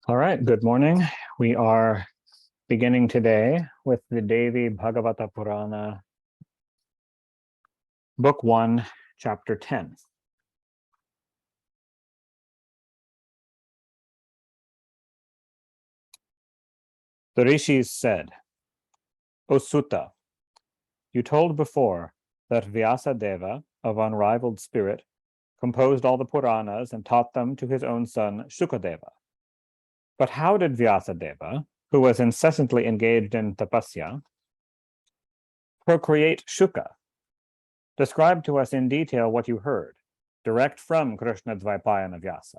All right, good morning. We are beginning today with the Devi Bhagavata Purana, Book 1, Chapter 10. The rishis said, O Sutta, you told before that Vyasadeva, of unrivaled spirit, composed all the Puranas and taught them to his own son Shukadeva. But how did Vyasadeva, who was incessantly engaged in tapasya, procreate Shuka? Describe to us in detail what you heard, direct from Krishna Dvaipayana Vyasa.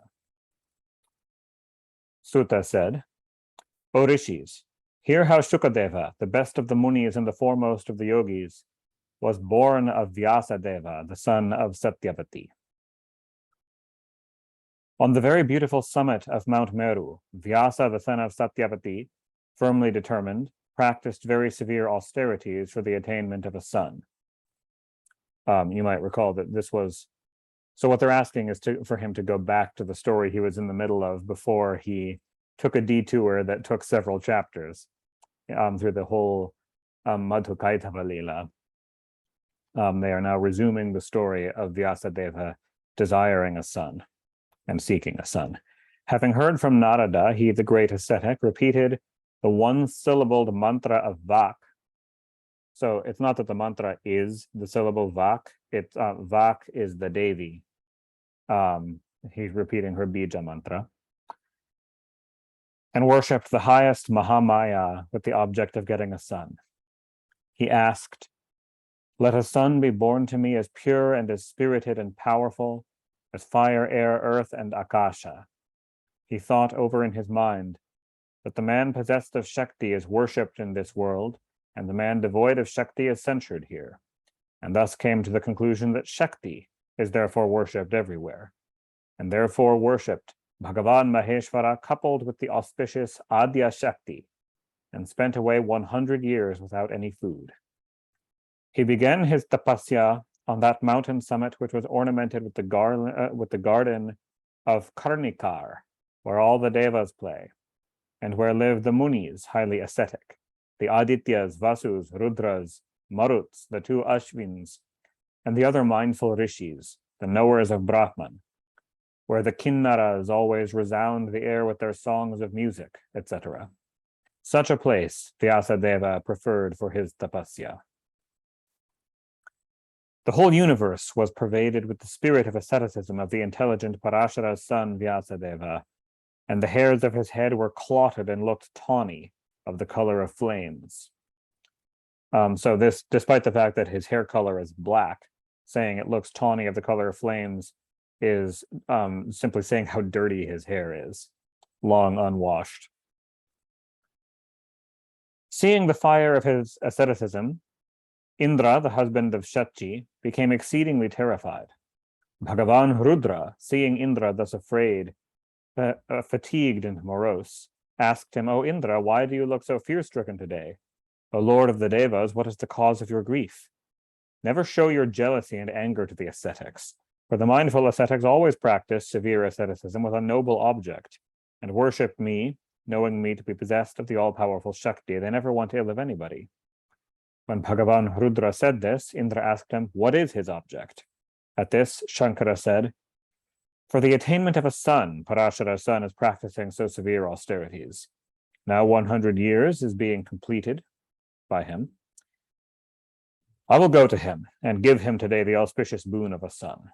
Sutta said, O rishis, hear how Shukadeva, the best of the munis and the foremost of the yogis, was born of Vyasadeva, the son of Satyavati. On the very beautiful summit of Mount Meru, Vyasa, the son of Satyavati, firmly determined, practiced very severe austerities for the attainment of a son. You might recall that this was, so what they're asking is for him to go back to the story he was in the middle of before he took a detour that took several chapters through the whole Madhukaitava Lila. They are now resuming the story of Vyasadeva desiring a son and seeking a son. Having heard from Narada, he, the great ascetic, repeated the one-syllabled mantra of Vak. So it's not that the mantra is the syllable Vak, it's Vak is the Devi. He's repeating her Bija mantra. And worshipped the highest Mahamaya with the object of getting a son. He asked, let a son be born to me as pure and as spirited and powerful as fire, air, earth, and akasha. He thought over in his mind that the man possessed of Shakti is worshipped in this world, and the man devoid of Shakti is censured here, and thus came to the conclusion that Shakti is therefore worshipped everywhere, and therefore worshipped Bhagavan Maheshvara coupled with the auspicious Adya Shakti, and spent away 100 years without any food. He began his tapasya on that mountain summit which was ornamented with the garden of Karnikar, where all the devas play, and where live the munis, highly ascetic, the Adityas, Vasus, Rudras, Maruts, the two Ashvins, and the other mindful rishis, the knowers of Brahman, where the kinnaras always resound the air with their songs of music, etc. Such a place Vyasadeva preferred for his tapasya. The whole universe was pervaded with the spirit of asceticism of the intelligent Parashara's son Vyasadeva, and the hairs of his head were clotted and looked tawny, of the color of flames. So this, despite the fact that his hair color is black, saying it looks tawny of the color of flames is simply saying how dirty his hair is, long unwashed. Seeing the fire of his asceticism, Indra, the husband of Shachi, became exceedingly terrified. Bhagavan Rudra, seeing Indra thus afraid, fatigued and morose, asked him, O Indra, why do you look so fear-stricken today? O Lord of the Devas, what is the cause of your grief? Never show your jealousy and anger to the ascetics, for the mindful ascetics always practice severe asceticism with a noble object, and worship me, knowing me to be possessed of the all-powerful Shakti. They never want ill of anybody. When Bhagavan Rudra said this, Indra asked him, what is his object? At this, Shankara said, for the attainment of a son, Parashara's son is practicing so severe austerities. Now 100 years is being completed by him. I will go to him and give him today the auspicious boon of a son.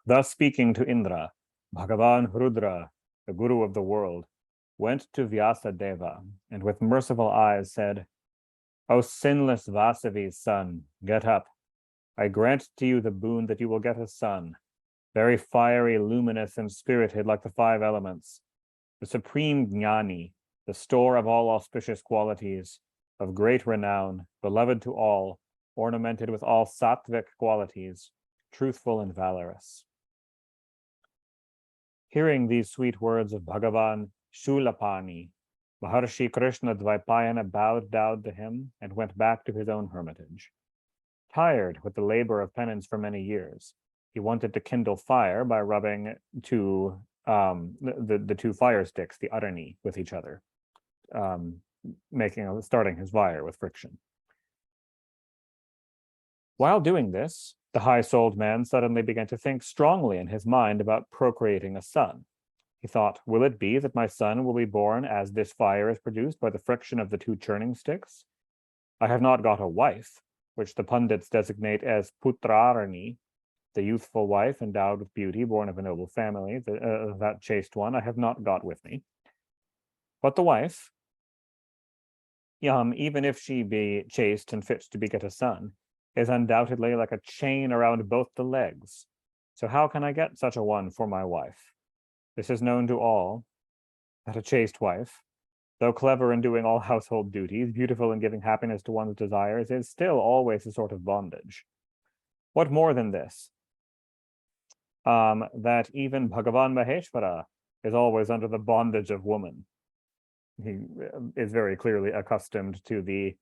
Thus speaking to Indra, Bhagavan Rudra, the guru of the world, went to Vyasadeva and with merciful eyes said, O sinless Vasavi's son, get up. I grant to you the boon that you will get a son, very fiery, luminous, and spirited like the five elements, the supreme Jnani, the store of all auspicious qualities, of great renown, beloved to all, ornamented with all sattvic qualities, truthful and valorous. Hearing these sweet words of Bhagavan Shulapani, Maharshi Krishna Dvaipayana bowed down to him and went back to his own hermitage. Tired with the labor of penance for many years, he wanted to kindle fire by rubbing two the two fire sticks, the arani, with each other, starting his fire with friction. While doing this, the high-souled man suddenly began to think strongly in his mind about procreating a son. He thought, will it be that my son will be born as this fire is produced by the friction of the two churning sticks? I have not got a wife, which the pundits designate as putrarani, the youthful wife endowed with beauty, born of a noble family, that chaste one I have not got with me. But the wife, even if she be chaste and fit to beget a son, is undoubtedly like a chain around both the legs. So how can I get such a one for my wife? This is known to all, that a chaste wife, though clever in doing all household duties, beautiful in giving happiness to one's desires, is still always a sort of bondage. What more than this? That even Bhagavan Maheshwara is always under the bondage of woman. He is very clearly accustomed to the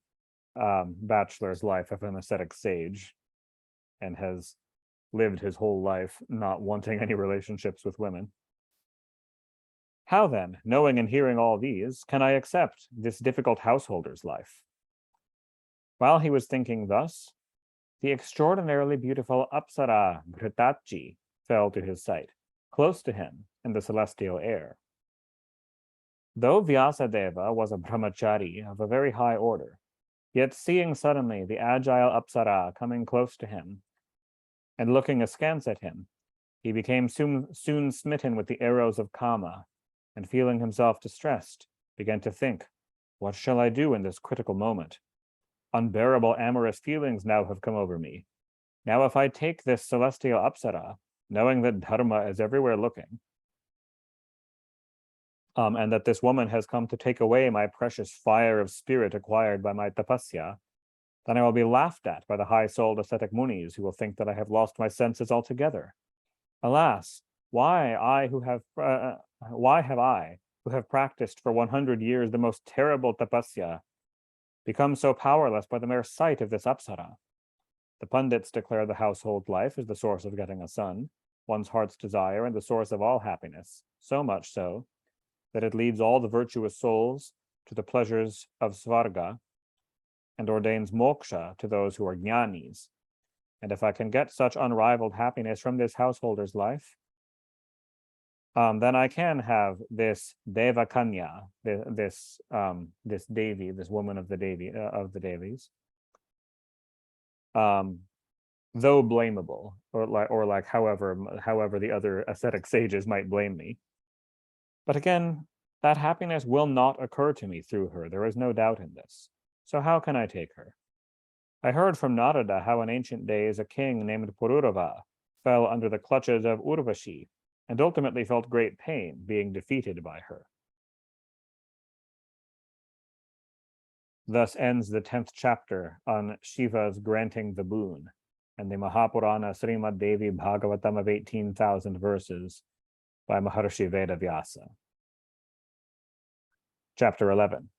bachelor's life of an ascetic sage and has lived his whole life not wanting any relationships with women. How then, knowing and hearing all these, can I accept this difficult householder's life? While he was thinking thus, the extraordinarily beautiful Apsara Bhritachi fell to his sight, close to him in the celestial air. Though Vyasadeva was a brahmachari of a very high order, yet seeing suddenly the agile Apsara coming close to him and looking askance at him, he became soon smitten with the arrows of Kama, and feeling himself distressed, began to think, what shall I do in this critical moment? Unbearable amorous feelings now have come over me. Now if I take this celestial Apsara, knowing that Dharma is everywhere looking, and that this woman has come to take away my precious fire of spirit acquired by my tapasya, then I will be laughed at by the high-souled ascetic munis who will think that I have lost my senses altogether. Alas, why have I, who have practiced for 100 years the most terrible tapasya, become so powerless by the mere sight of this Apsara? The pundits declare the household life is the source of getting a son, one's heart's desire, and the source of all happiness, so much so that it leads all the virtuous souls to the pleasures of svarga and ordains moksha to those who are jnanis. And if I can get such unrivaled happiness from this householder's life, then I can have this Deva Kanya, this Devi, this woman of the Devis, though blamable, or like however the other ascetic sages might blame me. But again, that happiness will not occur to me through her. There is no doubt in this. So how can I take her? I heard from Narada how in ancient days a king named Pururava fell under the clutches of Urvashi and ultimately felt great pain being defeated by her. Thus ends the 10th chapter on Shiva's granting the boon and the Mahapurana Srimad Devi Bhagavatam of 18,000 verses by Maharshi Vedavyasa. Chapter 11.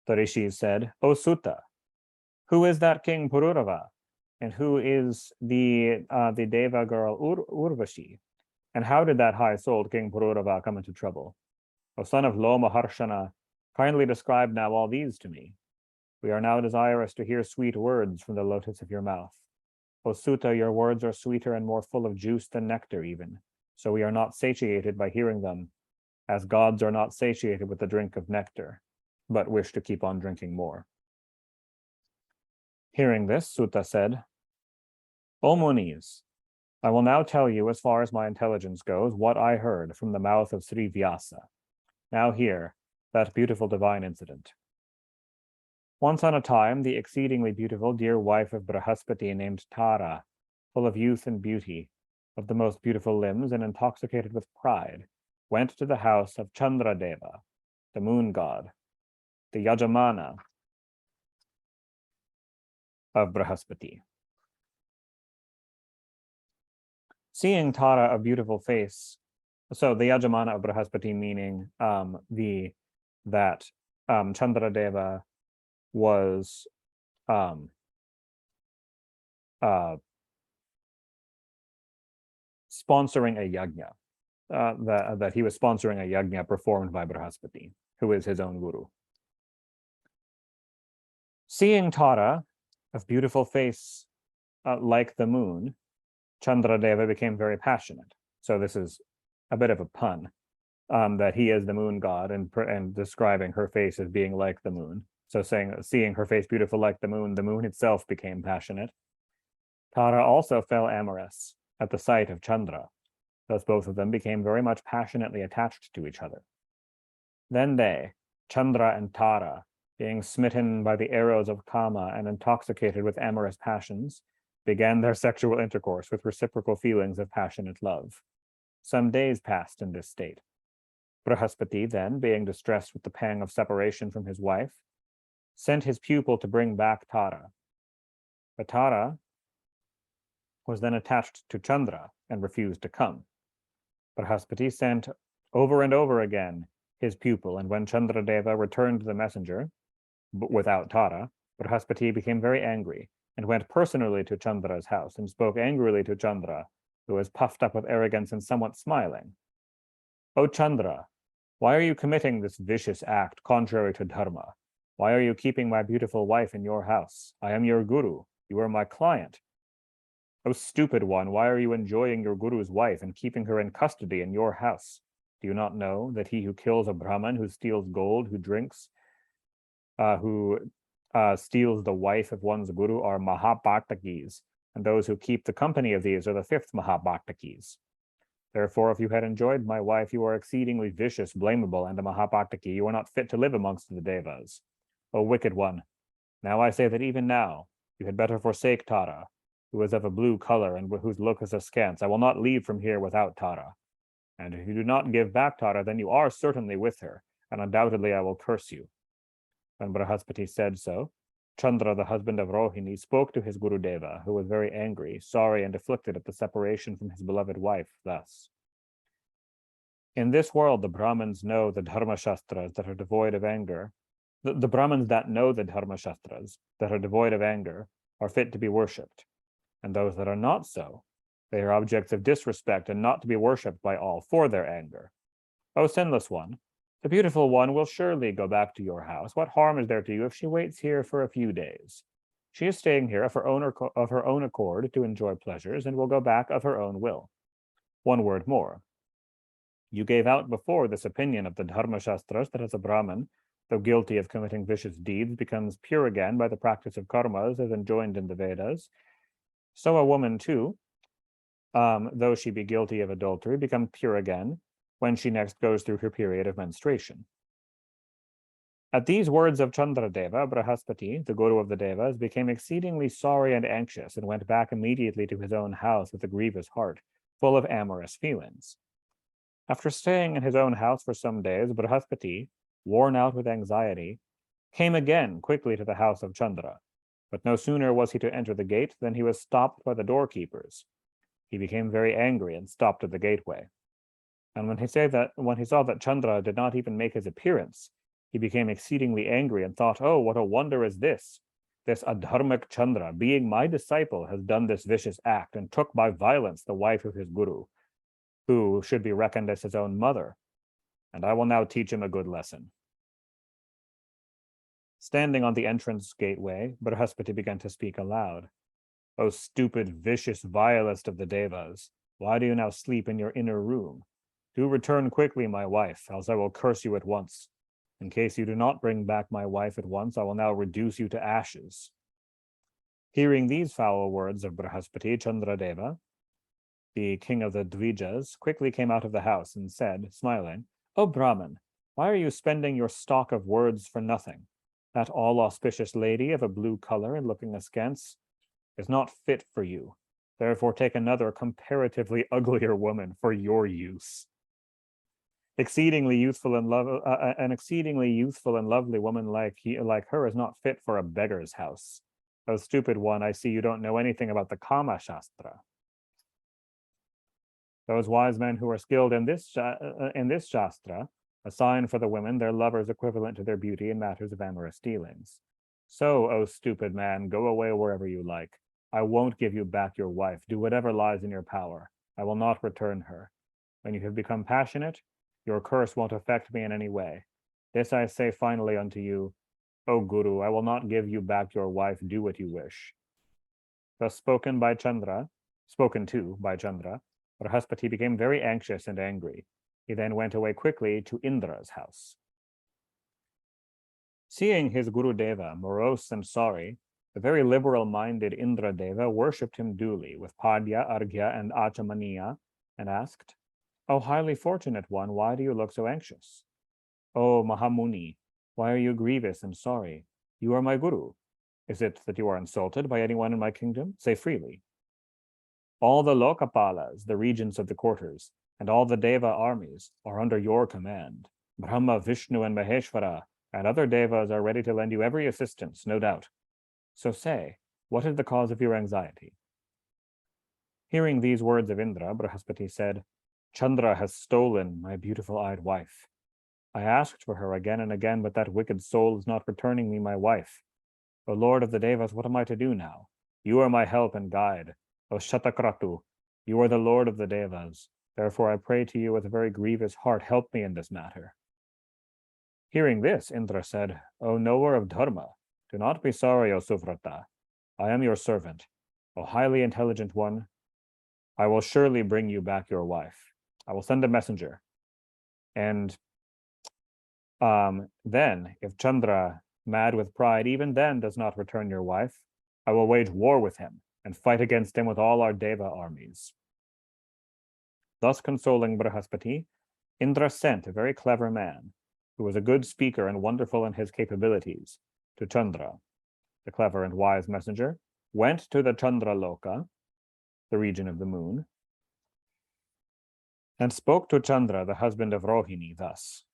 The rishis said, O Sutta, who is that king Pururava? And who is the Deva girl Urvashi? And how did that high-souled king Pururava come into trouble? O son of Loma Harshana, kindly describe now all these to me. We are now desirous to hear sweet words from the lotus of your mouth. O Sutta, your words are sweeter and more full of juice than nectar even, so we are not satiated by hearing them, as gods are not satiated with the drink of nectar, but wish to keep on drinking more. Hearing this, Sutta said, O Munis, I will now tell you, as far as my intelligence goes, what I heard from the mouth of Sri Vyasa. Now hear that beautiful divine incident. Once on a time, the exceedingly beautiful dear wife of Brahaspati named Tara, full of youth and beauty, of the most beautiful limbs and intoxicated with pride, went to the house of Chandradeva, the moon god, the Yajamana of Brahaspati. Seeing Tara a beautiful face, so the Yajamana of Brahaspati meaning Chandradeva was sponsoring a yajna. that he was sponsoring a yajna performed by Brahaspati, who is his own guru. Seeing Tara, of beautiful face like the moon, Chandradeva became very passionate. So this is a bit of a pun, that he is the moon god and describing her face as being like the moon. So seeing her face beautiful like the moon itself became passionate. Tara also fell amorous at the sight of Chandra. Thus both of them became very much passionately attached to each other. Then they, Chandra and Tara, being smitten by the arrows of Kama and intoxicated with amorous passions, began their sexual intercourse with reciprocal feelings of passionate love. Some days passed in this state. Brahaspati then, being distressed with the pang of separation from his wife, sent his pupil to bring back Tara. But Tara was then attached to Chandra and refused to come. Brahaspati sent over and over again his pupil, and when Chandradeva returned the messenger, but without Tara, Brahaspati became very angry and went personally to Chandra's house and spoke angrily to Chandra, who was puffed up with arrogance and somewhat smiling. O Chandra, why are you committing this vicious act contrary to dharma? Why are you keeping my beautiful wife in your house? I am your guru. You are my client. O stupid one, why are you enjoying your guru's wife and keeping her in custody in your house? Do you not know that he who kills a Brahman, who steals gold, who drinks, who steals the wife of one's guru are Mahabhaktakis, and those who keep the company of these are the fifth Mahabhaktakis. Therefore, if you had enjoyed my wife, you are exceedingly vicious, blamable, and a Mahabhaktaki. You are not fit to live amongst the Devas. O wicked one, now I say that even now you had better forsake Tara, who is of a blue color and whose look is askance. I will not leave from here without Tara. And if you do not give back Tara, then you are certainly with her, and undoubtedly I will curse you. When Brahaspati said so, Chandra, the husband of Rohini, spoke to his Guru Deva, who was very angry, sorry, and afflicted at the separation from his beloved wife, thus. In this world, the Brahmins know the Dharma Shastras that are devoid of anger. The Brahmins that know the Dharma Shastras that are devoid of anger are fit to be worshipped, and those that are not so, they are objects of disrespect and not to be worshipped by all for their anger. O sinless one, the beautiful one will surely go back to your house. What harm is there to you if she waits here for a few days? She is staying here of her own accord to enjoy pleasures and will go back of her own will. One word more. You gave out before this opinion of the Dharma Shastras that as a Brahman, though guilty of committing vicious deeds, becomes pure again by the practice of karmas as enjoined in the Vedas. So a woman too, though she be guilty of adultery, becomes pure again when she next goes through her period of menstruation. At these words of Chandradeva, Brahaspati, the guru of the Devas, became exceedingly sorry and anxious and went back immediately to his own house with a grievous heart, full of amorous feelings. After staying in his own house for some days, Brahaspati, worn out with anxiety, came again quickly to the house of Chandra. But no sooner was he to enter the gate than he was stopped by the doorkeepers. He became very angry and stopped at the gateway. And when he saw that Chandra did not even make his appearance, he became exceedingly angry and thought, oh, what a wonder is this! This adharmic Chandra, being my disciple, has done this vicious act and took by violence the wife of his guru, who should be reckoned as his own mother. And I will now teach him a good lesson. Standing on the entrance gateway, Brahaspati began to speak aloud. O stupid, vicious, vilest of the Devas, why do you now sleep in your inner room? Do return quickly, my wife, else I will curse you at once. In case you do not bring back my wife at once, I will now reduce you to ashes. Hearing these foul words of Brahaspati, Chandradeva, the king of the Dvijas, quickly came out of the house and said, smiling, O Brahman, why are you spending your stock of words for nothing? That all-auspicious lady of a blue color and looking askance is not fit for you. Therefore take another comparatively uglier woman for your use. An exceedingly youthful and lovely woman like her is not fit for a beggar's house. O stupid one, I see you don't know anything about the Kama Shastra. Those wise men who are skilled in this Shastra assign for the women their lovers equivalent to their beauty in matters of amorous dealings. So, O stupid man, go away wherever you like. I won't give you back your wife. Do whatever lies in your power. I will not return her. When you have become passionate, your curse won't affect me in any way. This I say finally unto you, O Guru, I will not give you back your wife, do what you wish. Thus spoken to by Chandra, Brahaspati became very anxious and angry. He then went away quickly to Indra's house. Seeing his Guru Deva morose and sorry, the very liberal-minded Indra Deva worshipped him duly with Padya, Arghya, and Achamaniya, and asked, O highly fortunate one, why do you look so anxious? O Mahamuni, why are you grievous and sorry? You are my Guru. Is it that you are insulted by anyone in my kingdom? Say freely. All the Lokapalas, the regents of the quarters, and all the Deva armies are under your command. Brahma, Vishnu, and Maheshwara, and other Devas are ready to lend you every assistance, no doubt. So say, what is the cause of your anxiety? Hearing these words of Indra, Brahaspati said, Chandra has stolen my beautiful-eyed wife. I asked for her again and again, but that wicked soul is not returning me my wife. O Lord of the Devas, what am I to do now? You are my help and guide. O Shatakratu, you are the Lord of the Devas. Therefore I pray to you with a very grievous heart, help me in this matter. Hearing this, Indra said, O knower of Dharma, do not be sorry, O Suvrata. I am your servant. O highly intelligent one, I will surely bring you back your wife. I will send a messenger. And then, if Chandra, mad with pride, even then does not return your wife, I will wage war with him and fight against him with all our Deva armies. Thus consoling Brahaspati, Indra sent a very clever man, who was a good speaker and wonderful in his capabilities, to Chandra. The clever and wise messenger went to the Chandra Loka, the region of the moon, and spoke to Chandra, the husband of Rohini, thus.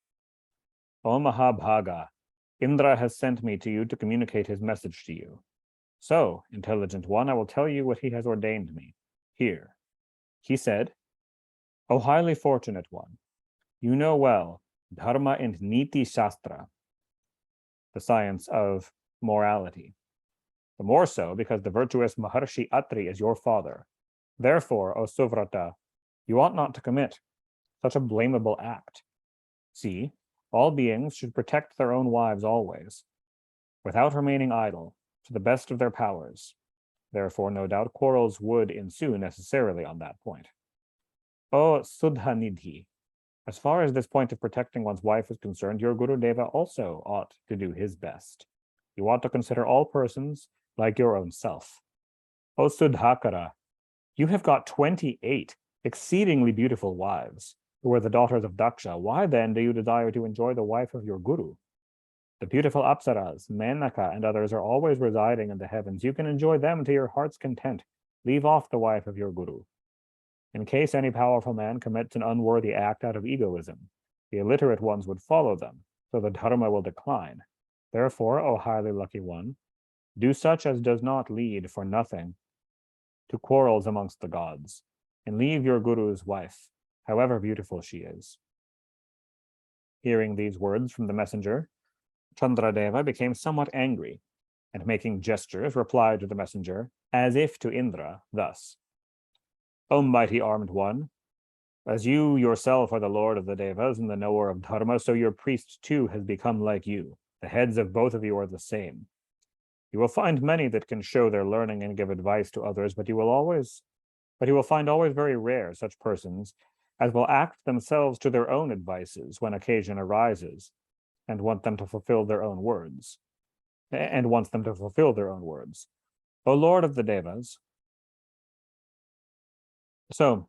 O Mahabhaga, Indra has sent me to you to communicate his message to you. So, intelligent one, I will tell you what he has ordained me. Hear. He said, O highly fortunate one, you know well Dharma and Niti Shastra, the science of morality. The more so because the virtuous Maharshi Atri is your father. Therefore, O Suvrata, you ought not to commit such a blamable act. See, all beings should protect their own wives always, without remaining idle, to the best of their powers. Therefore, no doubt, quarrels would ensue necessarily on that point. O Sudhanidhi, as far as this point of protecting one's wife is concerned, your Guru Deva also ought to do his best. You ought to consider all persons like your own self. O Sudhakara, you have got 28 exceedingly beautiful wives, who are the daughters of Daksha. Why then do you desire to enjoy the wife of your Guru? The beautiful Apsaras, Menaka, and others are always residing in the heavens. You can enjoy them to your heart's content. Leave off the wife of your Guru. In case any powerful man commits an unworthy act out of egoism, the illiterate ones would follow them, so the dharma will decline. Therefore, O highly lucky one, do such as does not lead for nothing to quarrels amongst the gods, and leave your Guru's wife, however beautiful she is. Hearing these words from the messenger, Chandradeva became somewhat angry, and making gestures, replied to the messenger, as if to Indra, thus, O mighty armed one, as you yourself are the lord of the Devas and the knower of Dharma, so your priest too has become like you. The heads of both of you are the same. You will find many that can show their learning and give advice to others, but you will find always very rare such persons as will act themselves to their own advices when occasion arises, and want them to fulfill their own words, O Lord of the Devas. So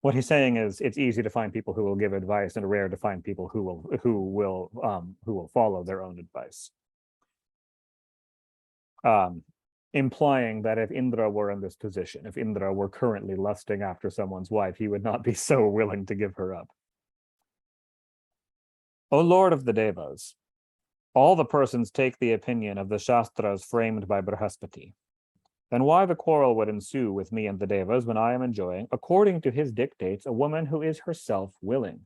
what he's saying is it's easy to find people who will give advice and rare to find people who will follow their own advice. Implying that if Indra were in this position, if Indra were currently lusting after someone's wife, he would not be so willing to give her up. O Lord of the Devas, all the persons take the opinion of the Shastras framed by Brahaspati. Then why the quarrel would ensue with me and the Devas when I am enjoying, according to his dictates, a woman who is herself willing?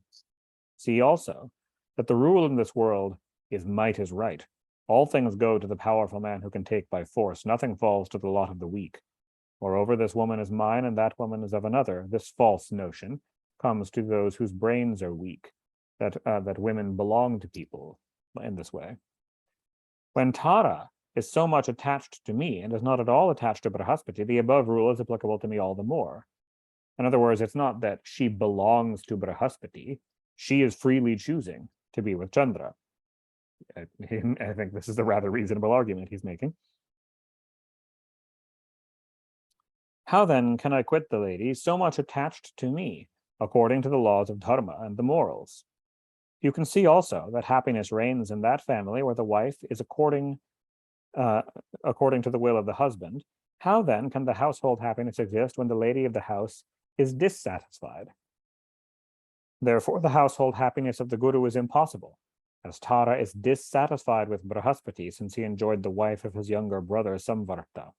See also that the rule in this world is might is right. All things go to the powerful man who can take by force. Nothing falls to the lot of the weak. Moreover, this woman is mine and that woman is of another. This false notion comes to those whose brains are weak, that women belong to people in this way. When Tara is so much attached to me and is not at all attached to Brahaspati, the above rule is applicable to me all the more. In other words, it's not that she belongs to Brahaspati, she is freely choosing to be with Chandra. I think this is a rather reasonable argument he's making. How then can I quit the lady so much attached to me, according to the laws of dharma and the morals? You can see also that happiness reigns in that family where the wife is according to the will of the husband. How then can the household happiness exist when the lady of the house is dissatisfied? Therefore, the household happiness of the Guru is impossible, as Tara is dissatisfied with Brahaspati since he enjoyed the wife of his younger brother Samvarta.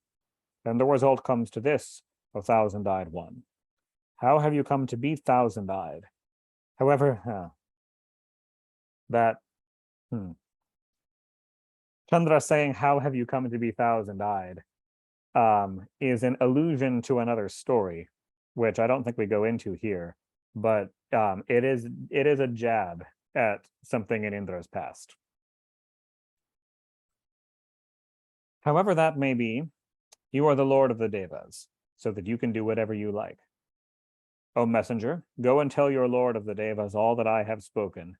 Then the result comes to this, O thousand-eyed one. How have you come to be thousand-eyed? However, Chandra saying, how have you come to be thousand-eyed, is an allusion to another story, which I don't think we go into here, but it is a jab at something in Indra's past. However that may be, you are the Lord of the Devas, so that you can do whatever you like. O messenger, go and tell your Lord of the Devas all that I have spoken.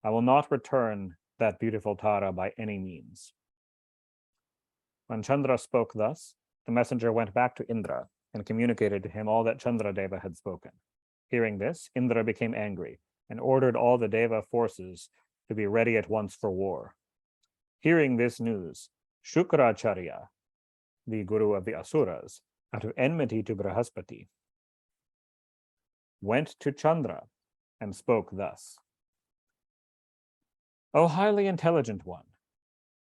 I will not return that beautiful Tara by any means. When Chandra spoke thus, the messenger went back to Indra and communicated to him all that Chandradeva had spoken. Hearing this, Indra became angry and ordered all the Deva forces to be ready at once for war. Hearing this news, Shukracharya, the guru of the Asuras, out of enmity to Brahaspati, went to Chandra and spoke thus. O highly intelligent one,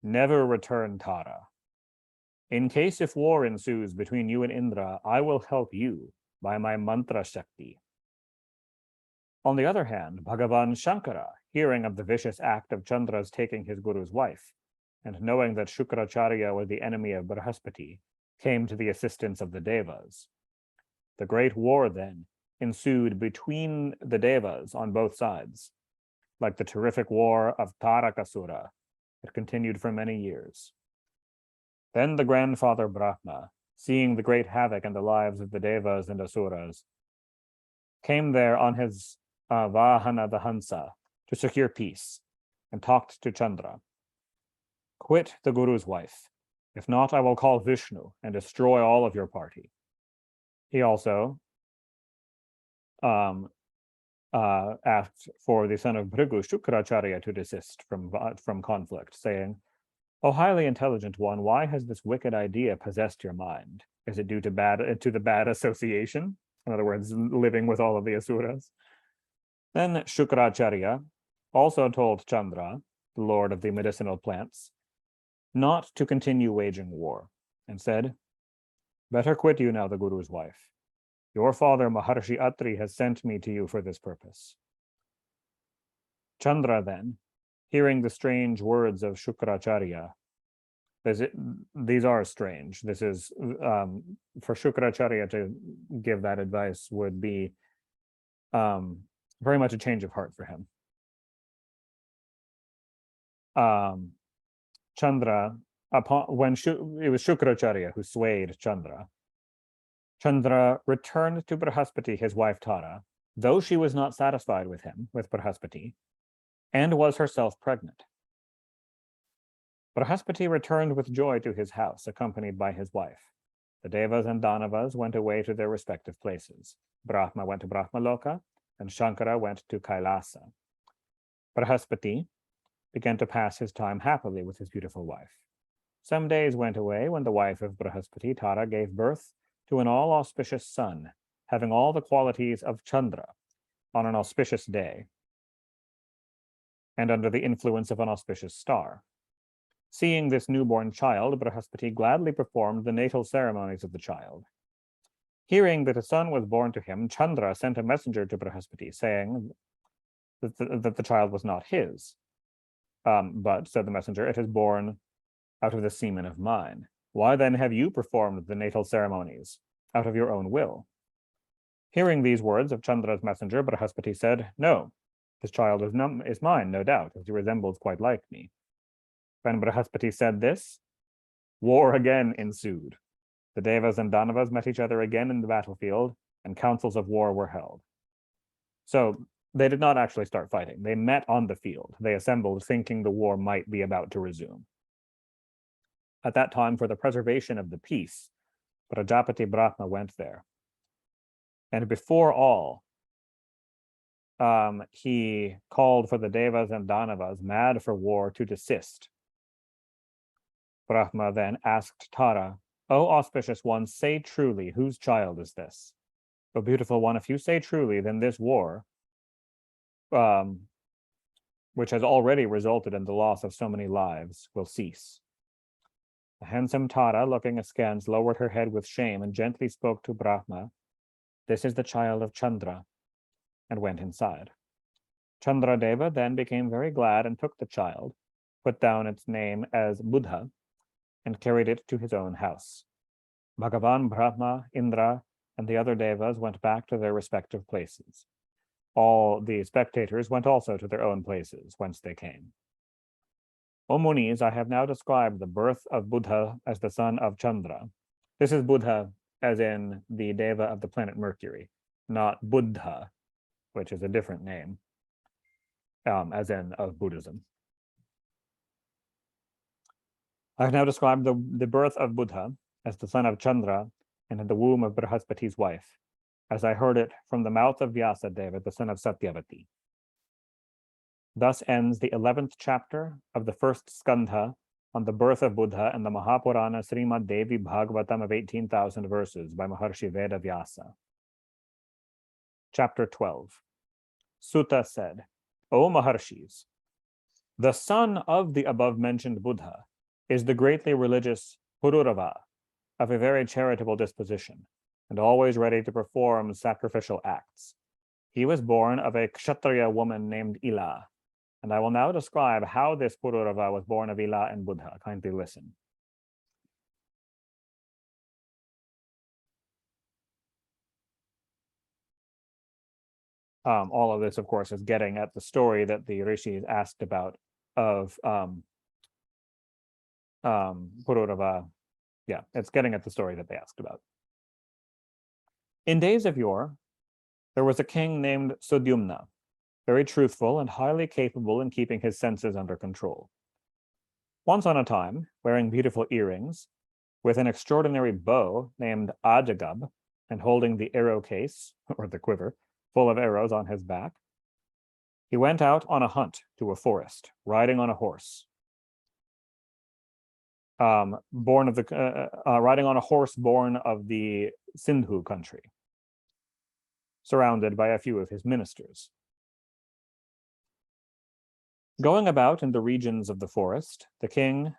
never return Tara. In case if war ensues between you and Indra, I will help you by my mantra shakti. On the other hand, Bhagavan Shankara, hearing of the vicious act of Chandra's taking his guru's wife, and knowing that Shukracharya was the enemy of Brahaspati, came to the assistance of the Devas. The great war then ensued between the Devas on both sides, like the terrific war of Tarakasura that continued for many years. Then the grandfather Brahma, seeing the great havoc in the lives of the Devas and Asuras, came there on his Vahana the Hansa to secure peace and talked to Chandra. Quit the Guru's wife. If not, I will call Vishnu and destroy all of your party. He also asked for the son of Bhrigu, Shukracharya, to desist from conflict, saying, O highly intelligent one, why has this wicked idea possessed your mind? Is it due to the bad association? In other words, living with all of the Asuras? Then Shukracharya also told Chandra, the lord of the medicinal plants, not to continue waging war, and said, better quit you now the Guru's wife. Your father Maharshi Atri has sent me to you for this purpose. Chandra then, hearing the strange words of Shukracharya, these are strange. This is, for Shukracharya to give that advice would be very much a change of heart for him. Chandra, when it was Shukracharya who swayed Chandra, Chandra returned to Brahaspati, his wife Tara, though she was not satisfied with him, with Brahaspati, and was herself pregnant. Brahaspati returned with joy to his house, accompanied by his wife. The Devas and Danavas went away to their respective places. Brahma went to Brahmaloka, and Shankara went to Kailasa. Brahaspati began to pass his time happily with his beautiful wife. Some days went away when the wife of Brahaspati, Tara, gave birth to an all-auspicious son, having all the qualities of Chandra, on an auspicious day, and under the influence of an auspicious star. Seeing this newborn child, Brahaspati gladly performed the natal ceremonies of the child. Hearing that a son was born to him, Chandra sent a messenger to Brahaspati, saying that the child was not his. But, said the messenger, it is born out of the semen of mine. Why then have you performed the natal ceremonies out of your own will? Hearing these words of Chandra's messenger, Brihaspati said, "No, this child is mine, no doubt, as he resembles quite like me." When Brihaspati said this, war again ensued. The Devas and Danavas met each other again in the battlefield, and councils of war were held. So they did not actually start fighting. They met on the field. They assembled thinking the war might be about to resume. At that time, for the preservation of the peace, Prajapati Brahma went there. And before all, he called for the Devas and Danavas, mad for war, to desist. Brahma then asked Tara, "O auspicious one, say truly, whose child is this? O beautiful one, if you say truly, then this war, which has already resulted in the loss of so many lives, will cease." The handsome Tara, looking askance, lowered her head with shame and gently spoke to Brahma, "This is the child of Chandra," and went inside. Chandradeva then became very glad and took the child, put down its name as Buddha, and carried it to his own house. Bhagavan, Brahma, Indra, and the other devas went back to their respective places. All the spectators went also to their own places, whence they came. O Munis, I have now described the birth of Buddha as the son of Chandra. This is Buddha as in the deva of the planet Mercury, not Buddha, which is a different name, as in of Buddhism. I have now described the birth of Buddha as the son of Chandra and in the womb of Brihaspati's wife, as I heard it from the mouth of Vyasadeva, the son of Satyavati. Thus ends the 11th chapter of the first skandha on the birth of Buddha and the Mahapurana Srimad Devi Bhagavatam of 18,000 verses by Maharshi Veda Vyasa. Chapter 12. Sutta said, "O Maharshis, the son of the above-mentioned Buddha is the greatly religious Pururava, of a very charitable disposition, and always ready to perform sacrificial acts. He was born of a Kshatriya woman named Ila, and I will now describe how this Pururava was born of Ila and Buddha. Kindly listen. All of this, of course, is getting at the story that the rishis asked about of Pururava. Yeah, it's getting at the story that they asked about. In days of yore, there was a king named Sudyumna, very truthful and highly capable in keeping his senses under control. Once on a time, wearing beautiful earrings, with an extraordinary bow named Ajagab, and holding the arrow case, or the quiver, full of arrows on his back, he went out on a hunt to a forest, riding on a horse. Riding on a horse born of the Sindhu country, surrounded by a few of his ministers. Going about in the regions of the forest, the king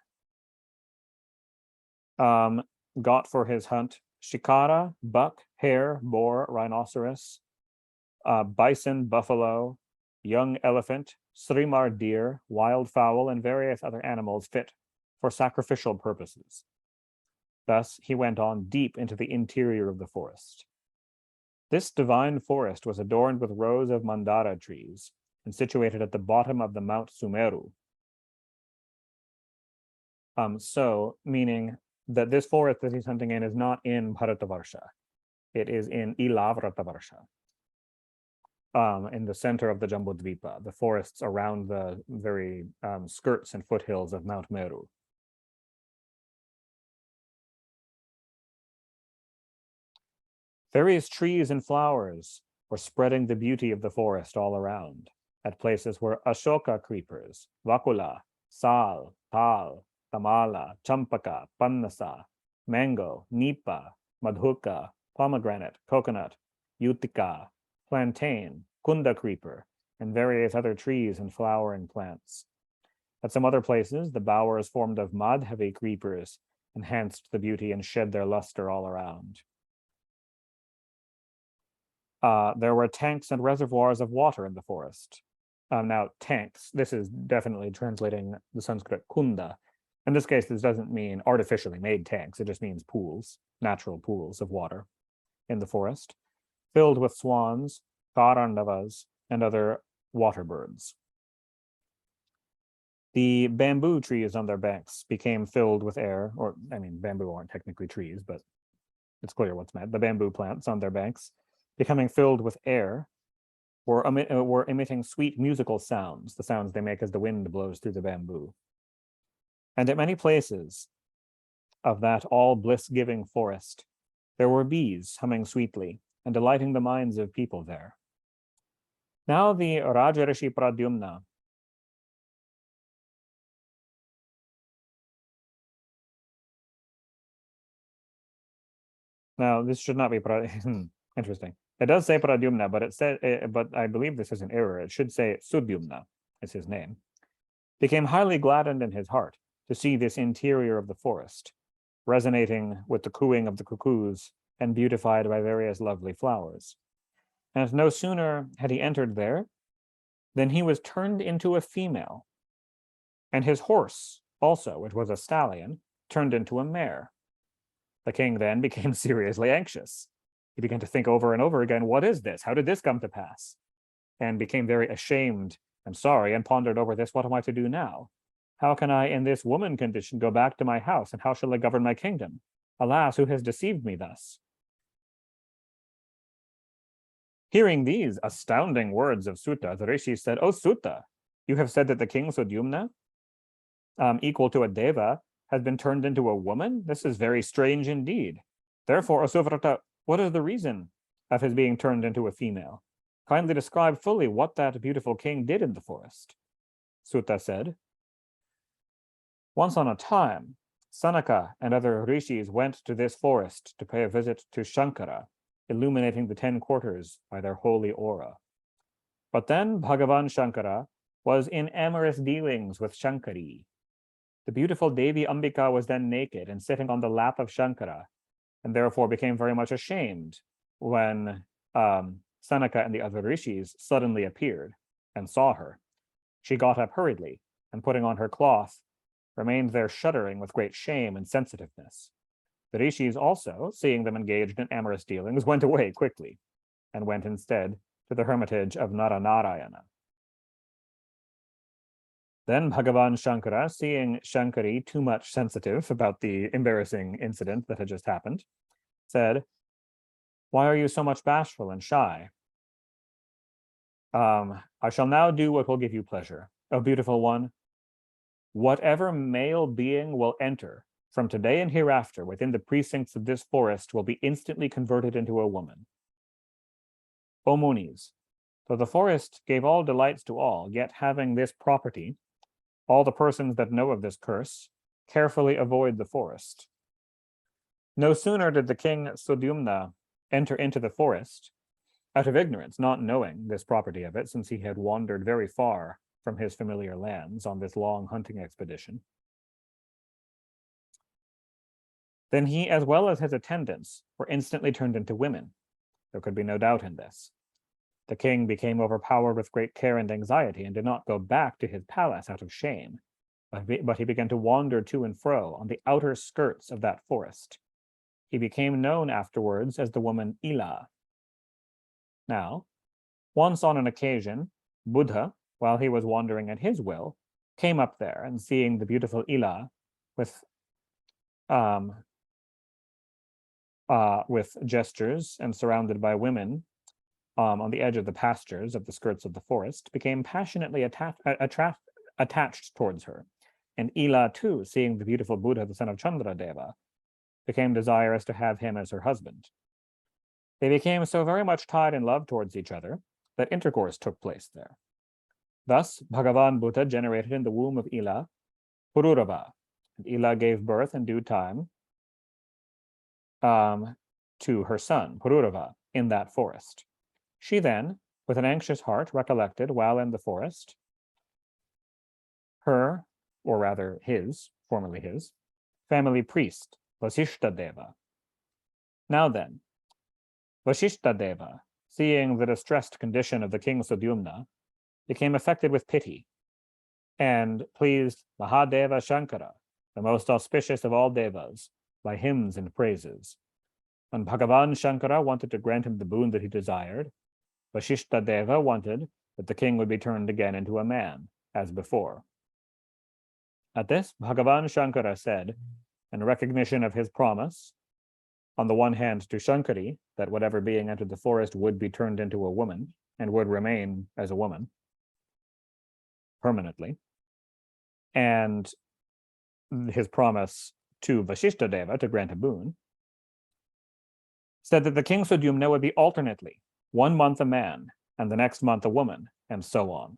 got for his hunt shikara, buck, hare, boar, rhinoceros, bison, buffalo, young elephant, srimar deer, wild fowl, and various other animals fit for sacrificial purposes. Thus, he went on deep into the interior of the forest. This divine forest was adorned with rows of mandara trees and situated at the bottom of the Mount Sumeru. Meaning that this forest that he's hunting in is not in Bharatavarsha. It is in Ilavratavarsa, in the center of the Jambudvipa, the forests around the very skirts and foothills of Mount Meru. Various trees and flowers were spreading the beauty of the forest all around, at places where Ashoka creepers, Vakula, Sal, Tal, Tamala, Champaka, Pannasa, Mango, Nipa, Madhuka, Pomegranate, Coconut, Utica, Plantain, Kunda creeper, and various other trees and flowering plants. At some other places, the bowers formed of Madhavi creepers enhanced the beauty and shed their luster all around. There were tanks and reservoirs of water in the forest. Now, tanks, this is definitely translating the Sanskrit kunda. In this case, this doesn't mean artificially made tanks. It just means pools, natural pools of water in the forest. filled with swans, karandavas, and other water birds. The bamboo trees on their banks became filled with air, or I mean, bamboo aren't technically trees, but it's clear what's meant. The bamboo plants on their banks, becoming filled with air, were emitting sweet musical sounds, the sounds they make as the wind blows through the bamboo. And at many places of that all bliss-giving forest, there were bees humming sweetly and delighting the minds of people there. Now the Rajarishi Pradyumna Now, this should not be interesting. It does say Pradyumna, but it said, but I believe this is an error. It should say Sudyumna is his name. Became highly gladdened in his heart to see this interior of the forest, resonating with the cooing of the cuckoos and beautified by various lovely flowers. And no sooner had he entered there than he was turned into a female, and his horse also, which was a stallion, turned into a mare. The king then became seriously anxious. He began to think over and over again, what is this? How did this come to pass? And became very ashamed and sorry and pondered over this. What am I to do now? How can I, in this woman condition, go back to my house? And how shall I govern my kingdom? Alas, who has deceived me thus? Hearing these astounding words of Sutta, the rishi said, "O Sutta, you have said that the king Sudyumna, equal to a deva, has been turned into a woman? This is very strange indeed. Therefore, Asuvrata, what is the reason of his being turned into a female? Kindly describe fully what that beautiful king did in the forest." Sutta said, "Once on a time, Sanaka and other rishis went to this forest to pay a visit to Shankara, illuminating the 10 quarters by their holy aura. But then Bhagavan Shankara was in amorous dealings with Shankari. The beautiful Devi Ambika was then naked and sitting on the lap of Shankara, and therefore became very much ashamed when Sanaka and the other rishis suddenly appeared and saw her. She got up hurriedly, and putting on her cloth, remained there shuddering with great shame and sensitiveness. The rishis also, seeing them engaged in amorous dealings, went away quickly, and went instead to the hermitage of Naranarayana. Then Bhagavan Shankara, seeing Shankari too much sensitive about the embarrassing incident that had just happened, said, "Why are you so much bashful and shy? I shall now do what will give you pleasure. O beautiful one, whatever male being will enter from today and hereafter within the precincts of this forest will be instantly converted into a woman. O Munis, though the forest gave all delights to all, yet having this property, all the persons that know of this curse carefully avoid the forest." No sooner did the king Sudyumna enter into the forest, out of ignorance, not knowing this property of it, since he had wandered very far from his familiar lands on this long hunting expedition, then he, as well as his attendants, were instantly turned into women. There could be no doubt in this. The king became overpowered with great care and anxiety and did not go back to his palace out of shame, but he began to wander to and fro on the outer skirts of that forest. He became known afterwards as the woman Ila. Now, once on an occasion, Buddha, while he was wandering at his will, came up there, and seeing the beautiful Ila with gestures and surrounded by women on the edge of the pastures of the skirts of the forest, became passionately attached towards her. And Ila, too, seeing the beautiful Buddha, the son of Chandradeva, became desirous to have him as her husband. They became so very much tied in love towards each other that intercourse took place there. Thus, Bhagavan Buddha generated in the womb of Ila Pururava, and Ila gave birth in due time to her son, Pururava, in that forest. She then, with an anxious heart, recollected, while in the forest, her, or rather his, formerly his, family priest, Vasishta Deva. Now then, Vasishta Deva, seeing the distressed condition of the king Sudyumna, became affected with pity, and pleased Mahadeva Shankara, the most auspicious of all devas, by hymns and praises. When Bhagavan Shankara wanted to grant him the boon that he desired, Vasishta Deva wanted that the king would be turned again into a man, as before. At this, Bhagavan Shankara said, in recognition of his promise, on the one hand to Shankari, that whatever being entered the forest would be turned into a woman and would remain as a woman permanently, and his promise to Vasishta Deva to grant a boon, said that the king Sudyumna would be alternately 1 month a man and the next month a woman, and so on.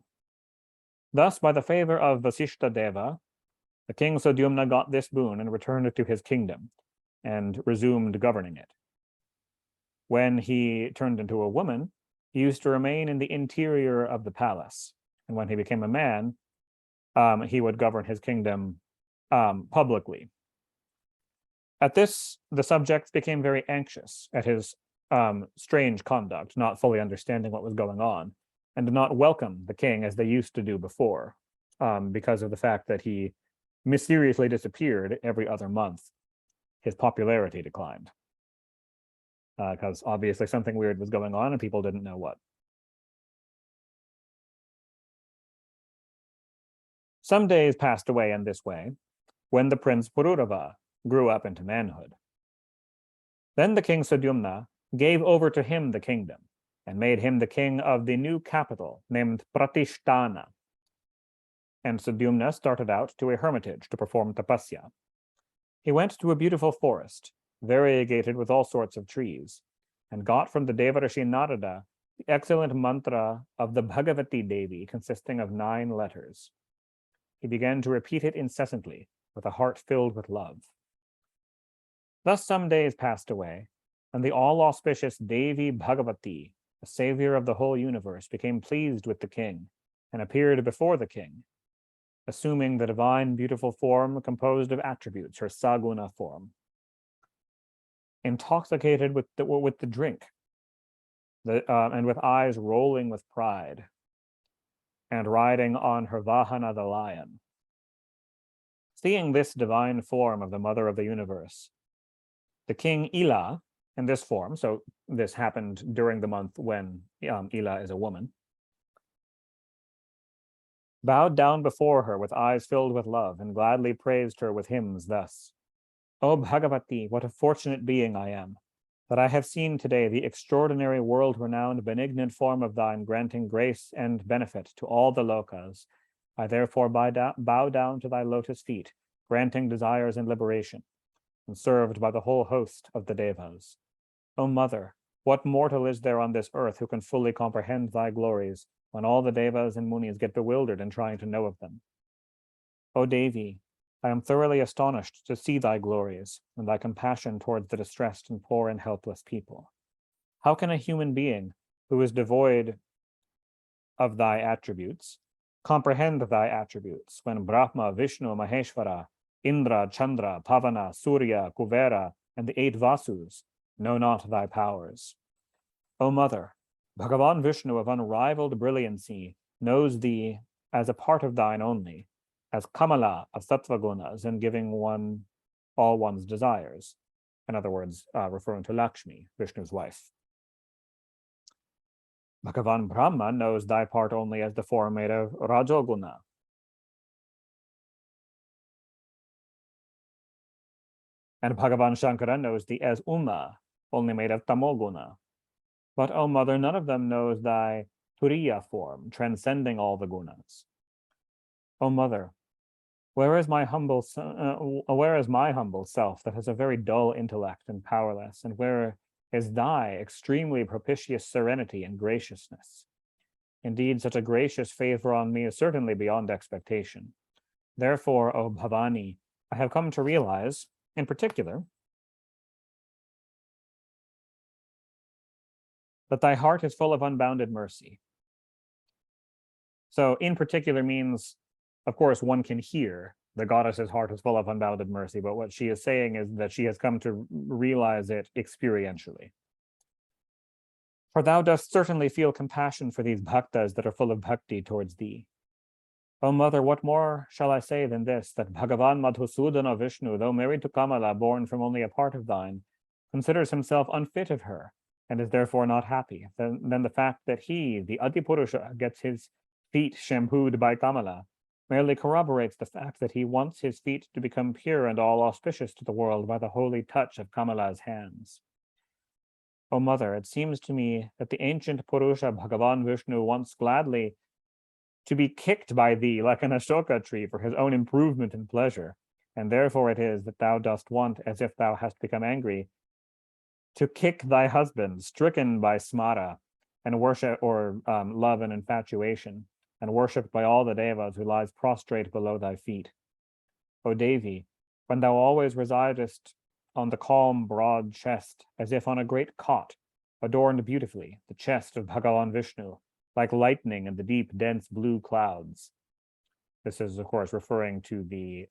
Thus, by the favor of Vasishta Deva, the king Sudyumna got this boon and returned to his kingdom and resumed governing it. When he turned into a woman, he used to remain in the interior of the palace. And when he became a man, he would govern his kingdom publicly. At this, the subjects became very anxious at his strange conduct, not fully understanding what was going on, and did not welcome the king as they used to do before, because of the fact that he mysteriously disappeared every other month. His popularity declined, because obviously something weird was going on and people didn't know what. Some days passed away in this way, when the prince Pururava grew up into manhood. Then the king Sudyumna gave over to him the kingdom, and made him the king of the new capital named Pratishtana. And Sudyumna started out to a hermitage to perform tapasya. He went to a beautiful forest, variegated with all sorts of trees, and got from the Devarishi Narada the excellent mantra of the Bhagavati Devi, consisting of 9 letters. He began to repeat it incessantly, with a heart filled with love. Thus some days passed away, and the all-auspicious Devi Bhagavati, the savior of the whole universe, became pleased with the king, and appeared before the king, assuming the divine beautiful form composed of attributes, her saguna form. Intoxicated with the drink, and with eyes rolling with pride, and riding on her Vahana the lion. Seeing this divine form of the mother of the universe, the king Ila, in this form, so this happened during the month when Ila is a woman, bowed down before her with eyes filled with love, and gladly praised her with hymns thus: "O Bhagavati, what a fortunate being I am, that I have seen today the extraordinary world-renowned benignant form of thine, granting grace and benefit to all the lokas. I therefore bow down to thy lotus feet, granting desires and liberation, and served by the whole host of the devas. O mother, what mortal is there on this earth who can fully comprehend thy glories, when all the devas and munis get bewildered in trying to know of them? O Devi, I am thoroughly astonished to see thy glories and thy compassion towards the distressed and poor and helpless people. How can a human being who is devoid of thy attributes comprehend thy attributes when Brahma, Vishnu, Maheshvara, Indra, Chandra, Pavana, Surya, Kuvera, and the 8 Vasus know not thy powers? O mother, Bhagavan Vishnu of unrivaled brilliancy knows thee as a part of thine only, as Kamala of Sattva gunas, and giving one all one's desires. In other words, referring to Lakshmi, Vishnu's wife. Bhagavan Brahma knows thy part only as the form made of Rajoguna. And Bhagavan Shankara knows thee as Uma, only made of Tamoguna. But, O mother, none of them knows thy Turiya form, transcending all the gunas. O mother, where is my humble self that has a very dull intellect and powerless, and where is thy extremely propitious serenity and graciousness? Indeed, such a gracious favor on me is certainly beyond expectation. Therefore, O Bhavani, I have come to realize, in particular, that thy heart is full of unbounded mercy. So, in particular means, of course, one can hear the goddess's heart is full of unbounded mercy, but what she is saying is that she has come to realize it experientially. For thou dost certainly feel compassion for these bhaktas that are full of bhakti towards thee. O mother, what more shall I say than this, that Bhagavan Madhusudana Vishnu, though married to Kamala, born from only a part of thine, considers himself unfit of her, and is therefore not happy, then the fact that he, the Adipurusha, gets his feet shampooed by Kamala merely corroborates the fact that he wants his feet to become pure and all auspicious to the world by the holy touch of Kamala's hands. O mother, it seems to me that the ancient Purusha Bhagavan Vishnu wants gladly to be kicked by thee like an Ashoka tree for his own improvement and pleasure, and therefore it is that thou dost want, as if thou hast become angry, to kick thy husband, stricken by smara, and worship, or love and infatuation, and worshipped by all the devas, who lies prostrate below thy feet. O Devi, when thou always residest on the calm, broad chest, as if on a great cot, adorned beautifully, the chest of Bhagavan Vishnu, like lightning in the deep, dense blue clouds. This is, of course, referring to the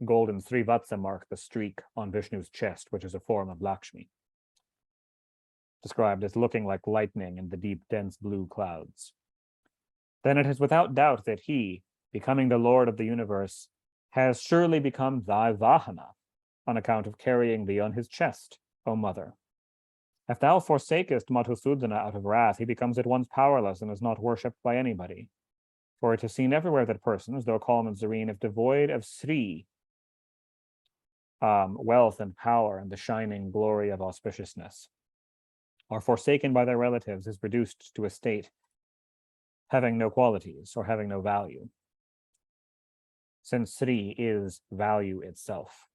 golden Srivatsa mark, the streak on Vishnu's chest, which is a form of Lakshmi, described as looking like lightning in the deep, dense blue clouds. Then it is without doubt that he, becoming the Lord of the universe, has surely become thy Vahana, on account of carrying thee on his chest, O mother. If thou forsakest Madhusudana out of wrath, he becomes at once powerless and is not worshipped by anybody. For it is seen everywhere that persons, though calm and serene, if devoid of Sri, wealth and power and the shining glory of auspiciousness, are forsaken by their relatives, is reduced to a state having no qualities or having no value, since Sri is value itself.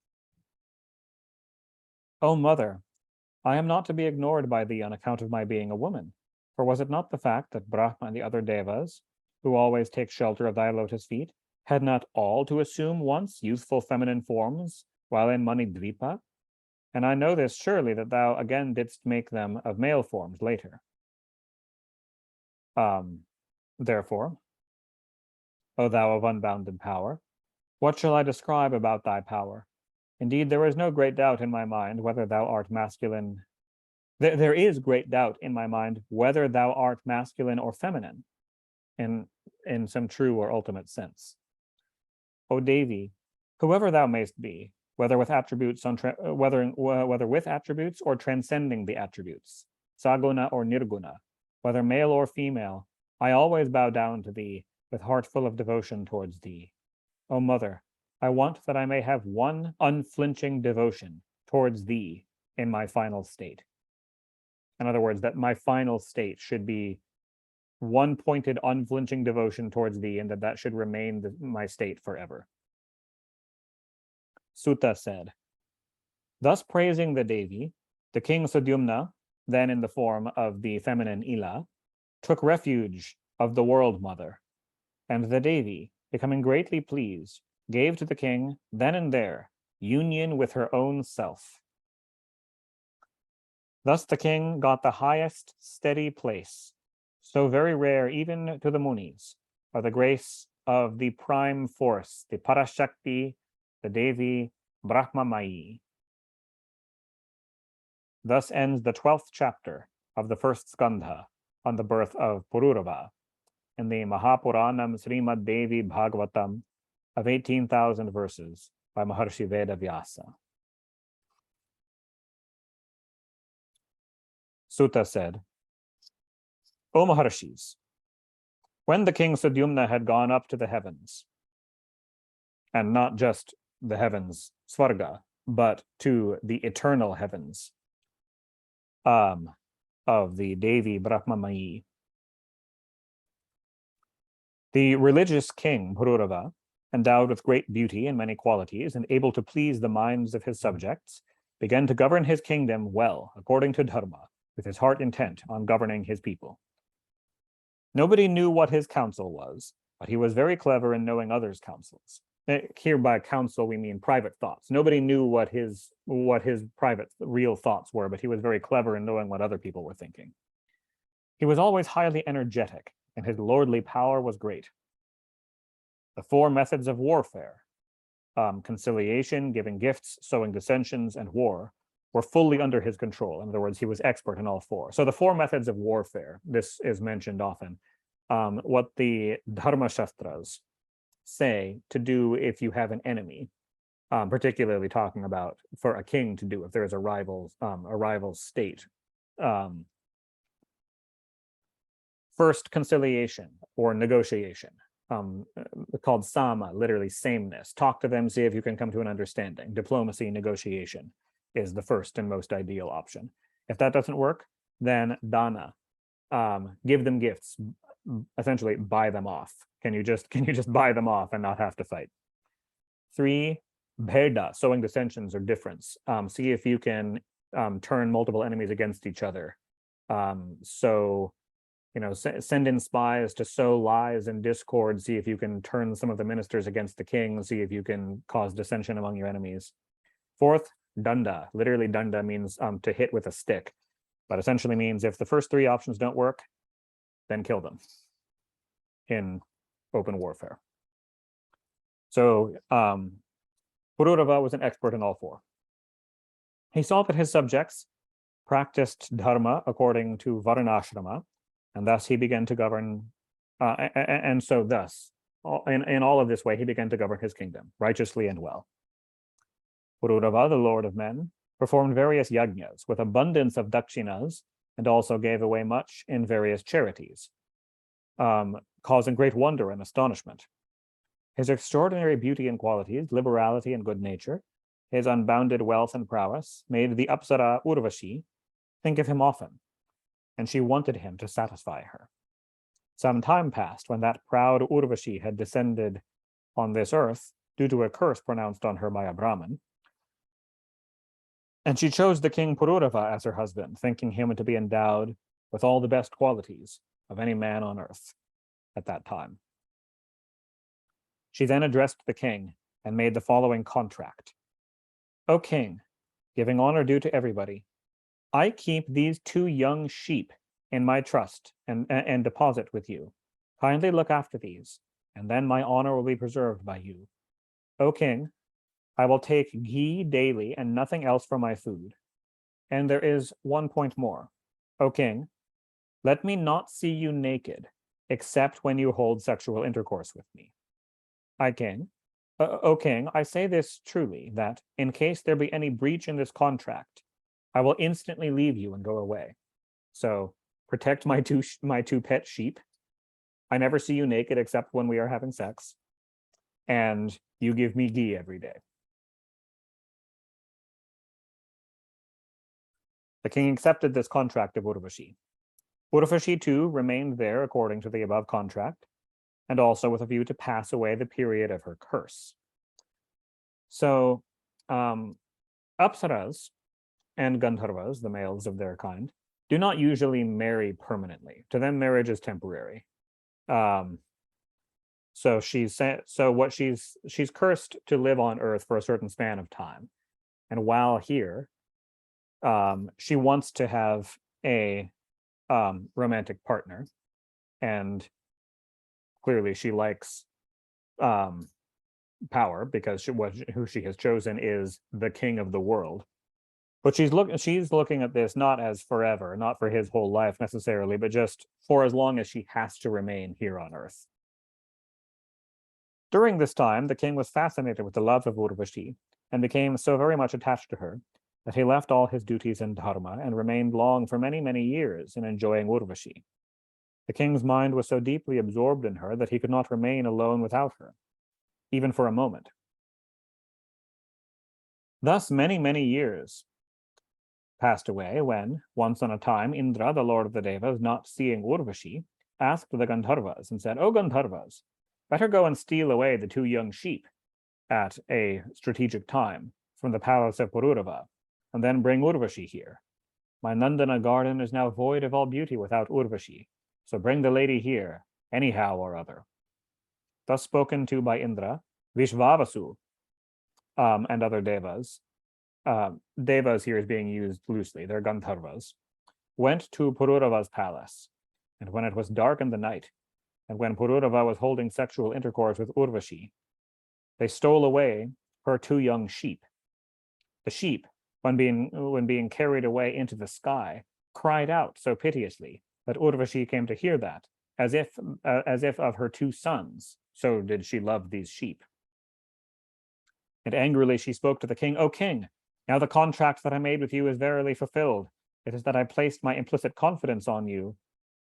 O mother, I am not to be ignored by thee on account of my being a woman, for was it not the fact that Brahma and the other devas, who always take shelter of thy lotus feet, had not all to assume once youthful feminine forms while in Manidvipa? And I know this surely, that thou again didst make them of male forms later. Therefore, O thou of unbounded power, what shall I describe about thy power? Indeed, there is no great doubt in my mind whether thou art masculine. There is great doubt in my mind whether thou art masculine or feminine, in some true or ultimate sense. O Devi, whoever thou mayst be, whether with attributes whether with attributes or transcending the attributes, saguna or nirguna, whether male or female, I always bow down to thee with heart full of devotion towards thee. O mother, I want that I may have one unflinching devotion towards thee in my final state. In other words, that my final state should be one pointed, unflinching devotion towards thee, and that should remain my state forever. Sutta said, thus praising the Devi, the king Sudyumna, then in the form of the feminine Ila, took refuge of the world mother, and the Devi, becoming greatly pleased, gave to the king, then and there, union with her own self. Thus the king got the highest steady place, so very rare even to the Munis, by the grace of the prime force, the Parashakti, the Devi, Brahma Mayi. Thus ends the 12th chapter of the first skandha on the birth of Pururava in the Mahapuranam Srimad Devi Bhagavatam of 18,000 verses by Maharshi Veda Vyasa. Sutta said, O Maharshis, when the king Sudyumna had gone up to the heavens, and not just the heavens, Svarga, but to the eternal heavens of the Devi Brahmamayi, the religious king Pururava, endowed with great beauty and many qualities, and able to please the minds of his subjects, began to govern his kingdom well, according to Dharma, with his heart intent on governing his people. Nobody knew what his counsel was, but he was very clever in knowing others' counsels. Here by counsel, we mean private thoughts. Nobody knew what his private, real thoughts were, but he was very clever in knowing what other people were thinking. He was always highly energetic, and his lordly power was great. The 4 methods of warfare, conciliation, giving gifts, sowing dissensions, and war, were fully under his control. In other words, he was expert in all 4. So the 4 methods of warfare, this is mentioned often. What the Dharma Shastras say to do if you have an enemy, particularly talking about for a king to do if there is a rival state. First, conciliation or negotiation, called sama, literally sameness. Talk to them, see if you can come to an understanding. Diplomacy, negotiation is the first and most ideal option. If that doesn't work, then dana, give them gifts, essentially buy them off. Can you just buy them off and not have to fight? 3, bheda, sowing dissensions or difference. See if you can turn multiple enemies against each other. So, send in spies to sow lies and discord. See if you can turn some of the ministers against the king. See if you can cause dissension among your enemies. 4th, danda. Literally, danda means to hit with a stick, but essentially means if the first 3 options don't work, then kill them in open warfare. So Pururava was an expert in all 4. He saw that his subjects practiced dharma according to varnashrama, and thus he began to govern, and so thus, in all of this way, he began to govern his kingdom righteously and well. Pururava, the lord of men, performed various yajnas with abundance of dakshinas, and also gave away much in various charities, causing great wonder and astonishment. His extraordinary beauty and qualities, liberality and good nature, his unbounded wealth and prowess, made the Apsara Urvashi think of him often, and she wanted him to satisfy her. Some time passed when that proud Urvashi had descended on this earth due to a curse pronounced on her by a Brahmin, and she chose the king Pururava as her husband, thinking him to be endowed with all the best qualities of any man on earth at that time. She then addressed the king and made the following contract. O king, giving honor due to everybody, I keep these 2 young sheep in my trust and deposit with you. Kindly look after these, and then my honor will be preserved by you. O king, I will take ghee daily and nothing else for my food. And there is 1 point more. O king, let me not see you naked, except when you hold sexual intercourse with me. O king, I say this truly, that in case there be any breach in this contract, I will instantly leave you and go away. So protect my two pet sheep. I never see you naked except when we are having sex. And you give me ghee every day. The king accepted this contract of Urvashi. Urvashi too remained there according to the above contract, and also with a view to pass away the period of her curse. So Apsaras and Gandharvas, the males of their kind, do not usually marry permanently. To them, marriage is temporary. So she's cursed to live on Earth for a certain span of time, and while here, she wants to have a romantic partner, and clearly she likes power because who she has chosen is the king of the world. But she's looking at this not as forever, not for his whole life necessarily, but just for as long as she has to remain here on Earth. During this time, the king was fascinated with the love of Urvashi and became so very much attached to her that he left all his duties in dharma and remained long for many, many years in enjoying Urvashi. The king's mind was so deeply absorbed in her that he could not remain alone without her, even for a moment. Thus, many, many years passed away when, once on a time, Indra, the lord of the Devas, not seeing Urvashi, asked the Gandharvas and said, "O Gandharvas, better go and steal away the 2 young sheep at a strategic time from the palace of Pururava, and then bring Urvashi here. My Nandana garden is now void of all beauty without Urvashi, so bring the lady here, anyhow or other." Thus spoken to by Indra, Vishvavasu and other devas, devas here is being used loosely, they're Gandharvas, went to Pururava's palace, and when it was dark in the night, and when Pururava was holding sexual intercourse with Urvashi, they stole away her 2 young sheep. The sheep, when being carried away into the sky, cried out so piteously that Urvashi came to hear that, as if of her 2 sons, so did she love these sheep. And angrily she spoke to the king, O king, now the contract that I made with you is verily fulfilled. It is that I placed my implicit confidence on you,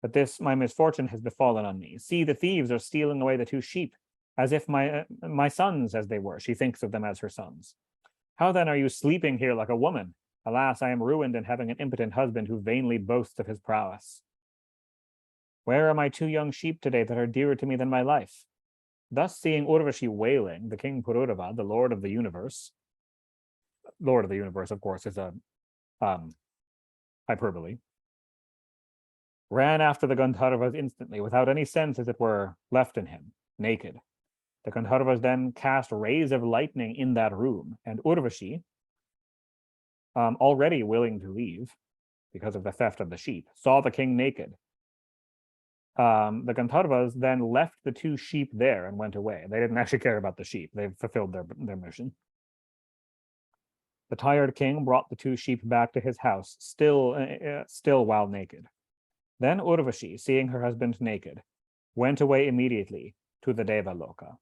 but this my misfortune has befallen on me. See, the thieves are stealing away the 2 sheep, as if my sons as they were. She thinks of them as her sons. How then are you sleeping here like a woman? Alas, I am ruined in having an impotent husband who vainly boasts of his prowess. Where are my 2 young sheep today that are dearer to me than my life? Thus seeing Urvashi wailing, the king Pururava, the Lord of the universe, of course, is a hyperbole, ran after the Gandharvas instantly, without any sense, as it were, left in him, naked. The Gandharvas then cast rays of lightning in that room, and Urvashi, already willing to leave because of the theft of the sheep, saw the king naked. The Gandharvas then left the 2 sheep there and went away. They didn't actually care about the sheep. They fulfilled their mission. The tired king brought the 2 sheep back to his house, still while naked. Then Urvashi, seeing her husband naked, went away immediately to the Deva Loka.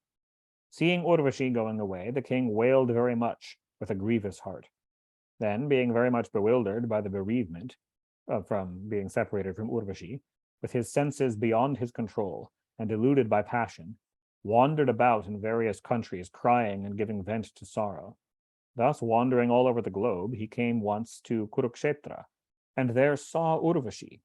Seeing Urvashi going away, the king wailed very much with a grievous heart. Then, being very much bewildered by the bereavement from being separated from Urvashi, with his senses beyond his control and deluded by passion, wandered about in various countries, crying and giving vent to sorrow. Thus, wandering all over the globe, he came once to Kurukshetra, and there saw Urvashi.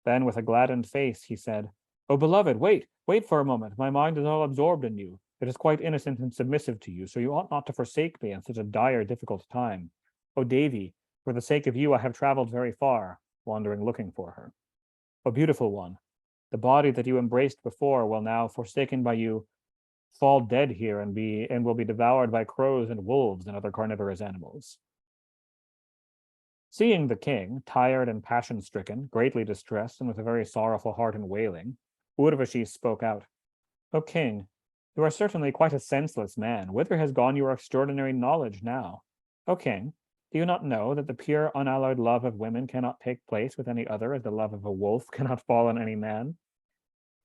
Then, with a gladdened face, he said, "O beloved, wait for a moment. My mind is all absorbed in you. It is quite innocent and submissive to you, so you ought not to forsake me in such a dire, difficult time. O Devi, for the sake of you I have traveled very far, wandering looking for her. O beautiful one, the body that you embraced before will now, forsaken by you, fall dead here and will be devoured by crows and wolves and other carnivorous animals." Seeing the king, tired and passion-stricken, greatly distressed, and with a very sorrowful heart and wailing, Urvashi spoke out, "O king, you are certainly quite a senseless man. Whither has gone your extraordinary knowledge now? O king, do you not know that the pure, unalloyed love of women cannot take place with any other, as the love of a wolf cannot fall on any man?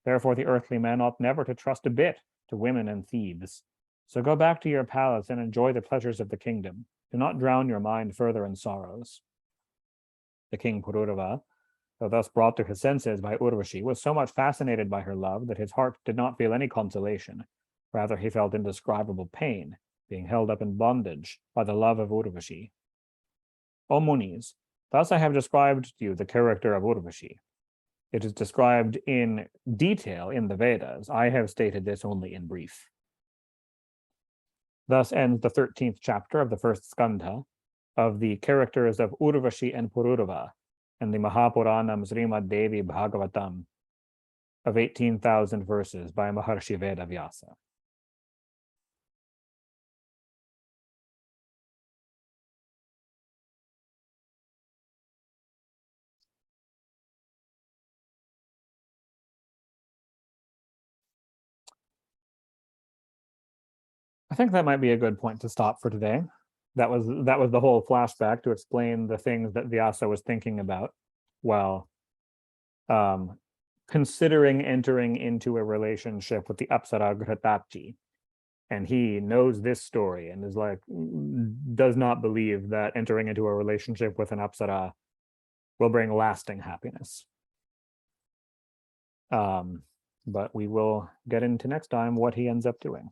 Therefore the earthly man ought never to trust a bit to women and thieves. So go back to your palace and enjoy the pleasures of the kingdom. Do not drown your mind further in sorrows." The king Pururava, though thus brought to his senses by Urvashi, was so much fascinated by her love that his heart did not feel any consolation. Rather, he felt indescribable pain, being held up in bondage by the love of Urvashi. O Munis, thus I have described to you the character of Urvashi. It is described in detail in the Vedas. I have stated this only in brief. Thus ends the 13th chapter of the first skandha of the characters of Urvashi and Pururava and the Mahapuranam Srimad Devi Bhagavatam of 18,000 verses by Maharshi Vedavyasa. I think that might be a good point to stop for today. That was the whole flashback to explain the things that Vyasa was thinking about while considering entering into a relationship with the Apsara Ghratachi. And he knows this story and is like, does not believe that entering into a relationship with an Apsara will bring lasting happiness. But we will get into next time what he ends up doing.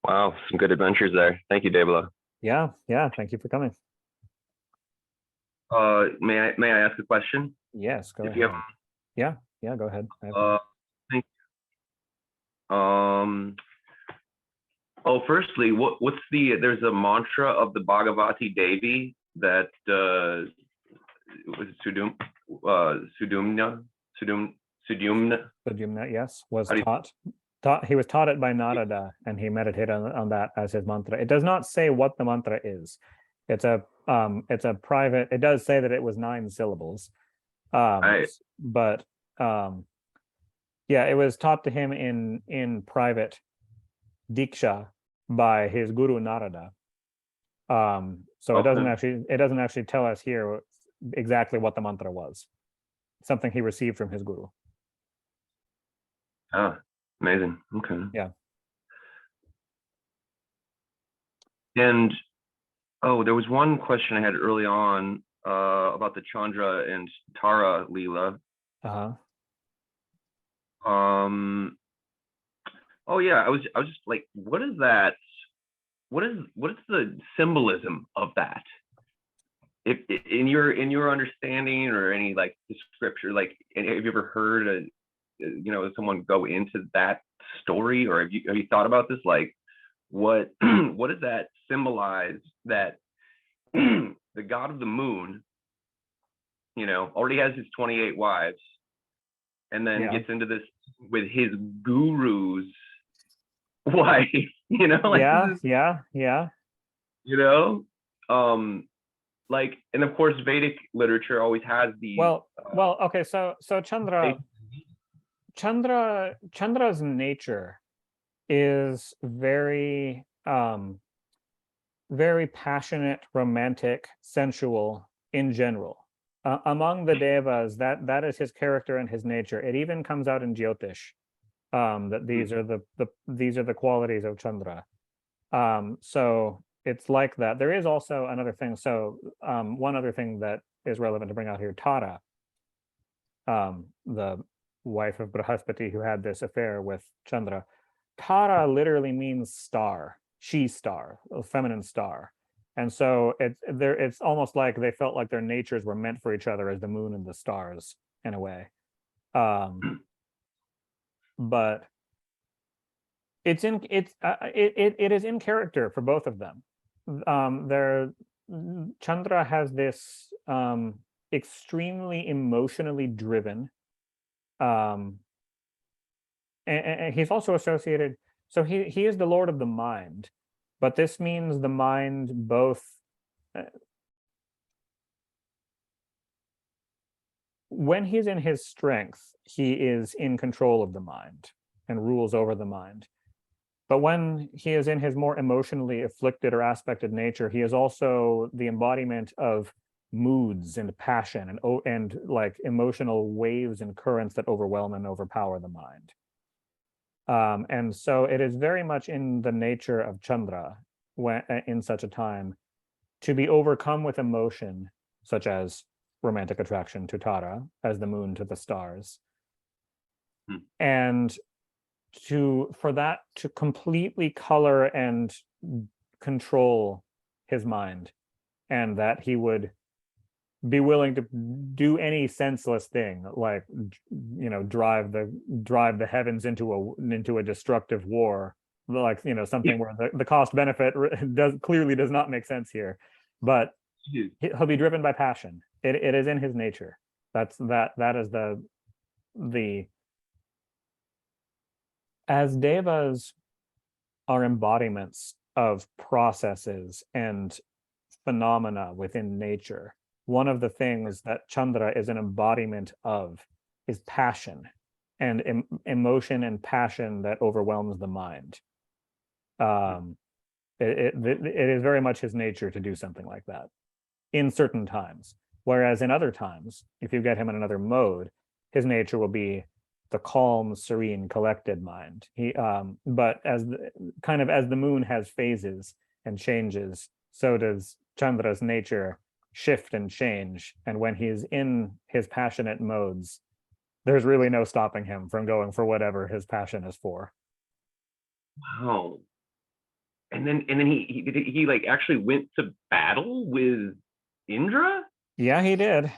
Wow, some good adventures there. Thank you, Debla. Yeah, thank you for coming. May I ask a question? Yes, go ahead. Yeah, go ahead. Thank you. Firstly, what's there's a mantra of the Bhagavati Devi that was Sudyumna, yes, was taught. He was taught it by Narada, and he meditated on that as his mantra. It does not say what the mantra is. It's a private. It does say that it was 9 syllables, but yeah, it was taught to him in private diksha by his guru Narada. So it doesn't actually tell us here exactly what the mantra was. Something he received from his guru. Ah, amazing. Okay. Yeah. And oh, there was one question I had early on about the Chandra and Tara Leela. Uh-huh. Oh yeah, I was just like, what is that? What is the symbolism of that? If in your understanding or any like the scripture, like have you ever heard someone go into that story, or have you thought about this? Like, what what does that symbolize? That the god of the moon, already has his 28 wives, and then Yeah. gets into this with his guru's wife. Like this Yeah. is, Yeah. Yeah. you know, um, like, and of course, Vedic literature always has these. Well, okay, so Chandra's nature is very passionate, romantic, sensual in general. Among the devas, that is his character and his nature. It even comes out in Jyotish, that these are these are the qualities of Chandra. So it's like that. There is also another thing. So one other thing that is relevant to bring out here, Tara, the wife of Brahaspati who had this affair with Chandra. Tara literally means star, she star, a feminine star. And so it's almost like they felt like their natures were meant for each other as the moon and the stars in a way. But it is in character for both of them. There Chandra has this extremely emotionally driven, um and he's also associated, so he is the lord of the mind, but this means the mind both uh, when he's in his strength, he is in control of the mind and rules over the mind. But when he is in his more emotionally afflicted or aspected nature, he is also the embodiment of moods and passion and like emotional waves and currents that overwhelm and overpower the mind. And so it is very much in the nature of Chandra when in such a time to be overcome with emotion, such as romantic attraction to Tara as the moon to the stars, and for that to completely color and control his mind, and that he would be willing to do any senseless thing, like drive the heavens into a destructive war, like something where the cost benefit does not make sense here, but he'll be driven by passion. It is in his nature. That is the as devas are embodiments of processes and phenomena within nature. One of the things that Chandra is an embodiment of is passion and emotion and passion that overwhelms the mind. It is very much his nature to do something like that in certain times. Whereas in other times, if you get him in another mode, his nature will be the calm, serene, collected mind. But kind of as the moon has phases and changes, so does Chandra's nature shift and change. And when he's in his passionate modes, there's really no stopping him from going for whatever his passion is for. Wow. And then he like actually went to battle with Indra. Yeah, he did.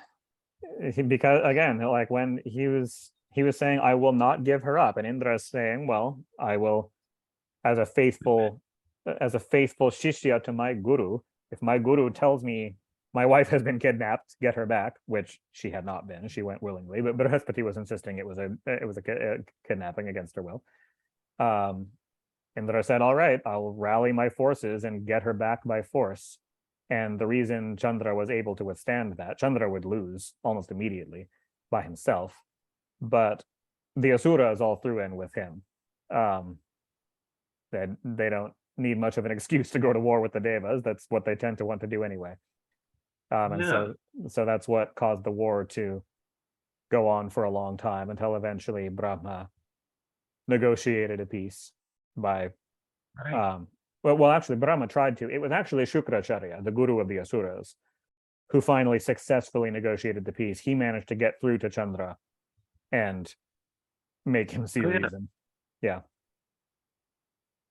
Because again, like when he was saying, I will not give her up, and Indra is saying, well, I will, as a faithful shishya to my guru, if my guru tells me my wife has been kidnapped, get her back, which she had not been, she went willingly, but Brihaspati was insisting it was a kidnapping against her will. Indra said, all right, I'll rally my forces and get her back by force. And the reason Chandra was able to withstand that, Chandra would lose almost immediately by himself, but the Asuras all threw in with him. They don't need much of an excuse to go to war with the Devas. That's what they tend to want to do anyway. And so that's what caused the war to go on for a long time until eventually Brahma negotiated a peace by Right. well, actually, Brahma tried to. It was actually Shukracharya, the guru of the Asuras, who finally successfully negotiated the peace. He managed to get through to Chandra and make him see Oh, yeah. reason. Yeah.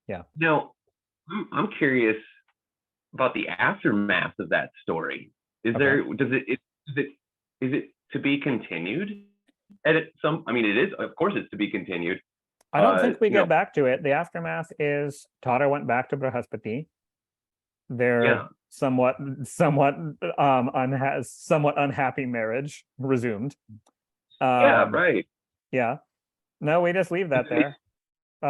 Yeah. Now, I'm curious about the aftermath of that story. Is Okay. there, is it to be continued? And I mean, it is, of course, it's to be continued. I don't think we You know, get back to it. The aftermath is Tara went back to Brahaspati. Their yeah, somewhat somewhat unhappy marriage resumed. yeah, Um, right. yeah. No, we just leave that there.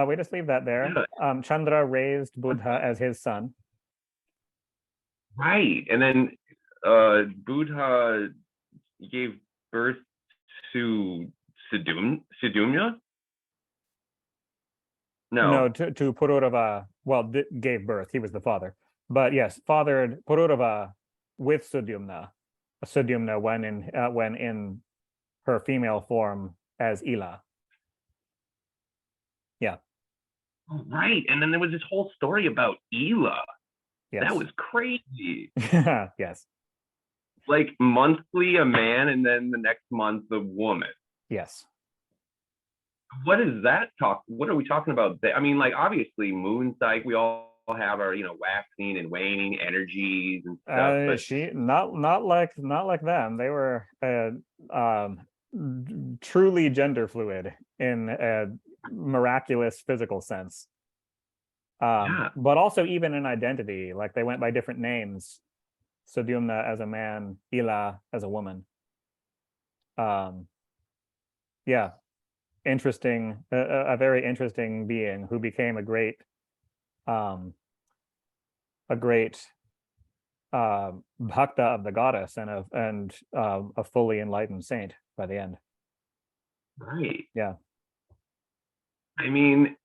We just leave that there. Yeah, Chandra raised Buddha as his son. right. And then Buddha gave birth to Sidumya? No, No. to Pururava. Well, gave birth. He was the father, but yes, fathered Pururava with Sudyumna. Sudyumna when in her female form as Ila. Yeah. Oh, right. And then there was this whole story about Ela. That Yes. was crazy. Yes. Like monthly a man and then the next month a woman. Yes. What is that talk? What are we talking about? I mean, like obviously moon cycle, we all have our, waxing and waning energies and stuff, but She not like them. They were truly gender fluid in a miraculous physical sense. yeah. But also even in identity, like they went by different names. Sudyumna as a man, Ila as a woman. Um, yeah, interesting, a very interesting being who became um, a great bhakta of the goddess and a fully enlightened saint by the end. Right. Yeah. I mean,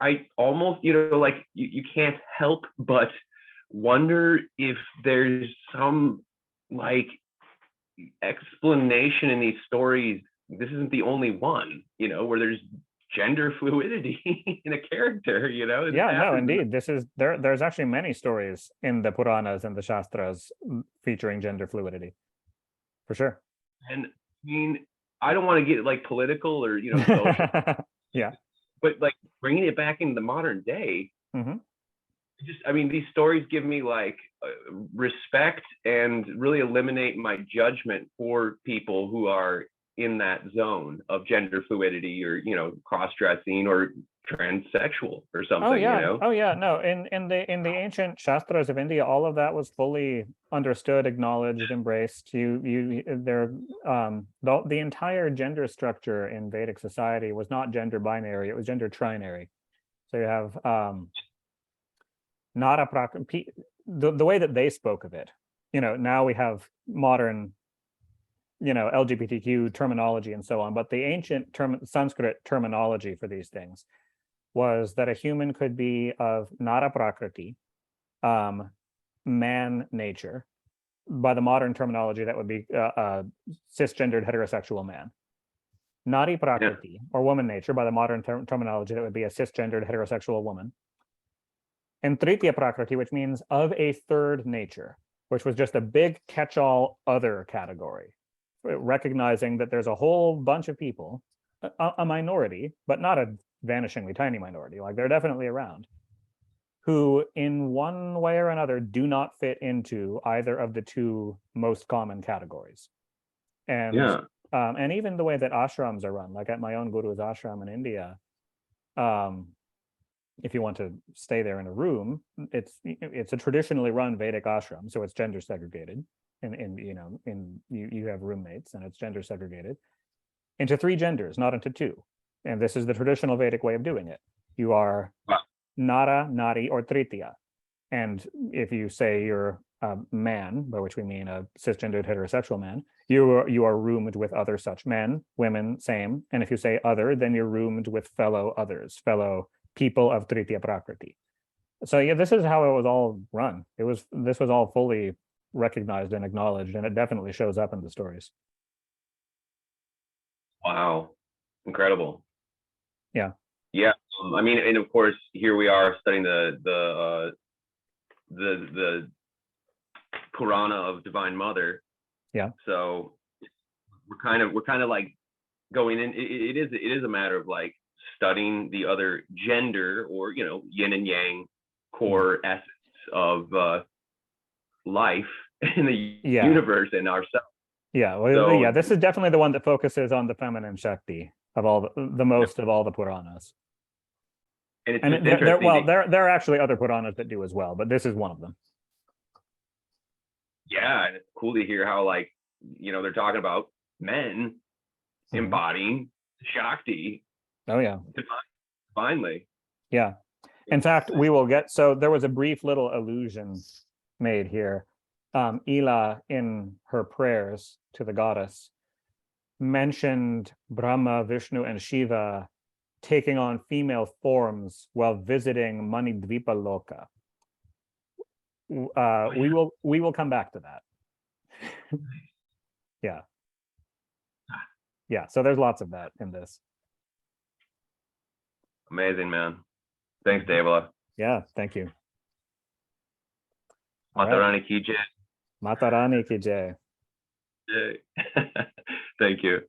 I almost, like you can't help but wonder if there's some like explanation in these stories. This isn't the only one, where there's gender fluidity in a character, this Yeah, no, happens. indeed. This is there's actually many stories in the Puranas and the Shastras featuring gender fluidity. For sure. And I mean, I don't want to get like political or, social, Yeah. but like bringing it back into the modern day, Hmm. I mean, these stories give me like respect and really eliminate my judgment for people who are in that zone of gender fluidity or, cross-dressing or transsexual or Oh something, yeah. Oh yeah. No, in the ancient Shastras of India, all of that was fully understood, acknowledged, embraced. The entire gender structure in Vedic society was not gender binary, it was gender trinary. So you have not a the way that they spoke of it. Now we have modern, LGBTQ terminology and so on, but the ancient Sanskrit terminology for these things was that a human could be of Nara Prakriti, man nature. By the modern terminology, that would be a cisgendered heterosexual man. Nari yeah. Prakriti, or woman nature, by the modern terminology, that would be a cisgendered heterosexual woman. And Tritiya Prakriti, which means of a third nature, which was just a big catch-all other category, recognizing that there's a whole bunch of people, a minority, but not a vanishingly tiny minority, like they're definitely around, who in one way or another do not fit into either of the two most common categories. And Yeah. and even the way that ashrams are run, like at my own guru's ashram in India, if you want to stay there in a room, it's a traditionally run Vedic ashram, so it's gender segregated. You have roommates, and it's gender segregated into three genders, not into two. And this is the traditional Vedic way of doing it. You are Nara, Nari, or Tritiya. And if you say you're a man, by which we mean a cisgendered heterosexual man, you are roomed with other such men, women, same. And if you say other, then you're roomed with fellow others, fellow people of Tritiya Prakriti. So yeah, this is how it was all run. This was all fully recognized and acknowledged, and it definitely shows up in the stories. Wow. Incredible. Yeah. Yeah. I mean, and of course, here we are studying the Purana of Divine Mother. Yeah. So we're kind of like going in. It is a matter of like studying the other gender, or yin and yang core essence of life in the Yeah. universe and ourselves. Yeah. Well, So yeah, this is definitely the one that focuses on the feminine Shakti of all the most of all the Puranas. and it's And just interesting. there are actually other Puranas that do as well, but this is one of them. Yeah, and it's cool to hear how like they're talking about men embodying Shakti. Oh yeah. Finally. Yeah. In fact, we will get, so there was a brief little allusion made here. Ila, in her prayers to the goddess, mentioned Brahma, Vishnu, and Shiva taking on female forms while visiting Manidvipa Loka. We will come back to that. Yeah. Yeah. So there's lots of that in this. Amazing, man. Thanks, Devala. Yeah. Thank you. Mata Rani ki jai. Mata Rani ki jai. Thank you.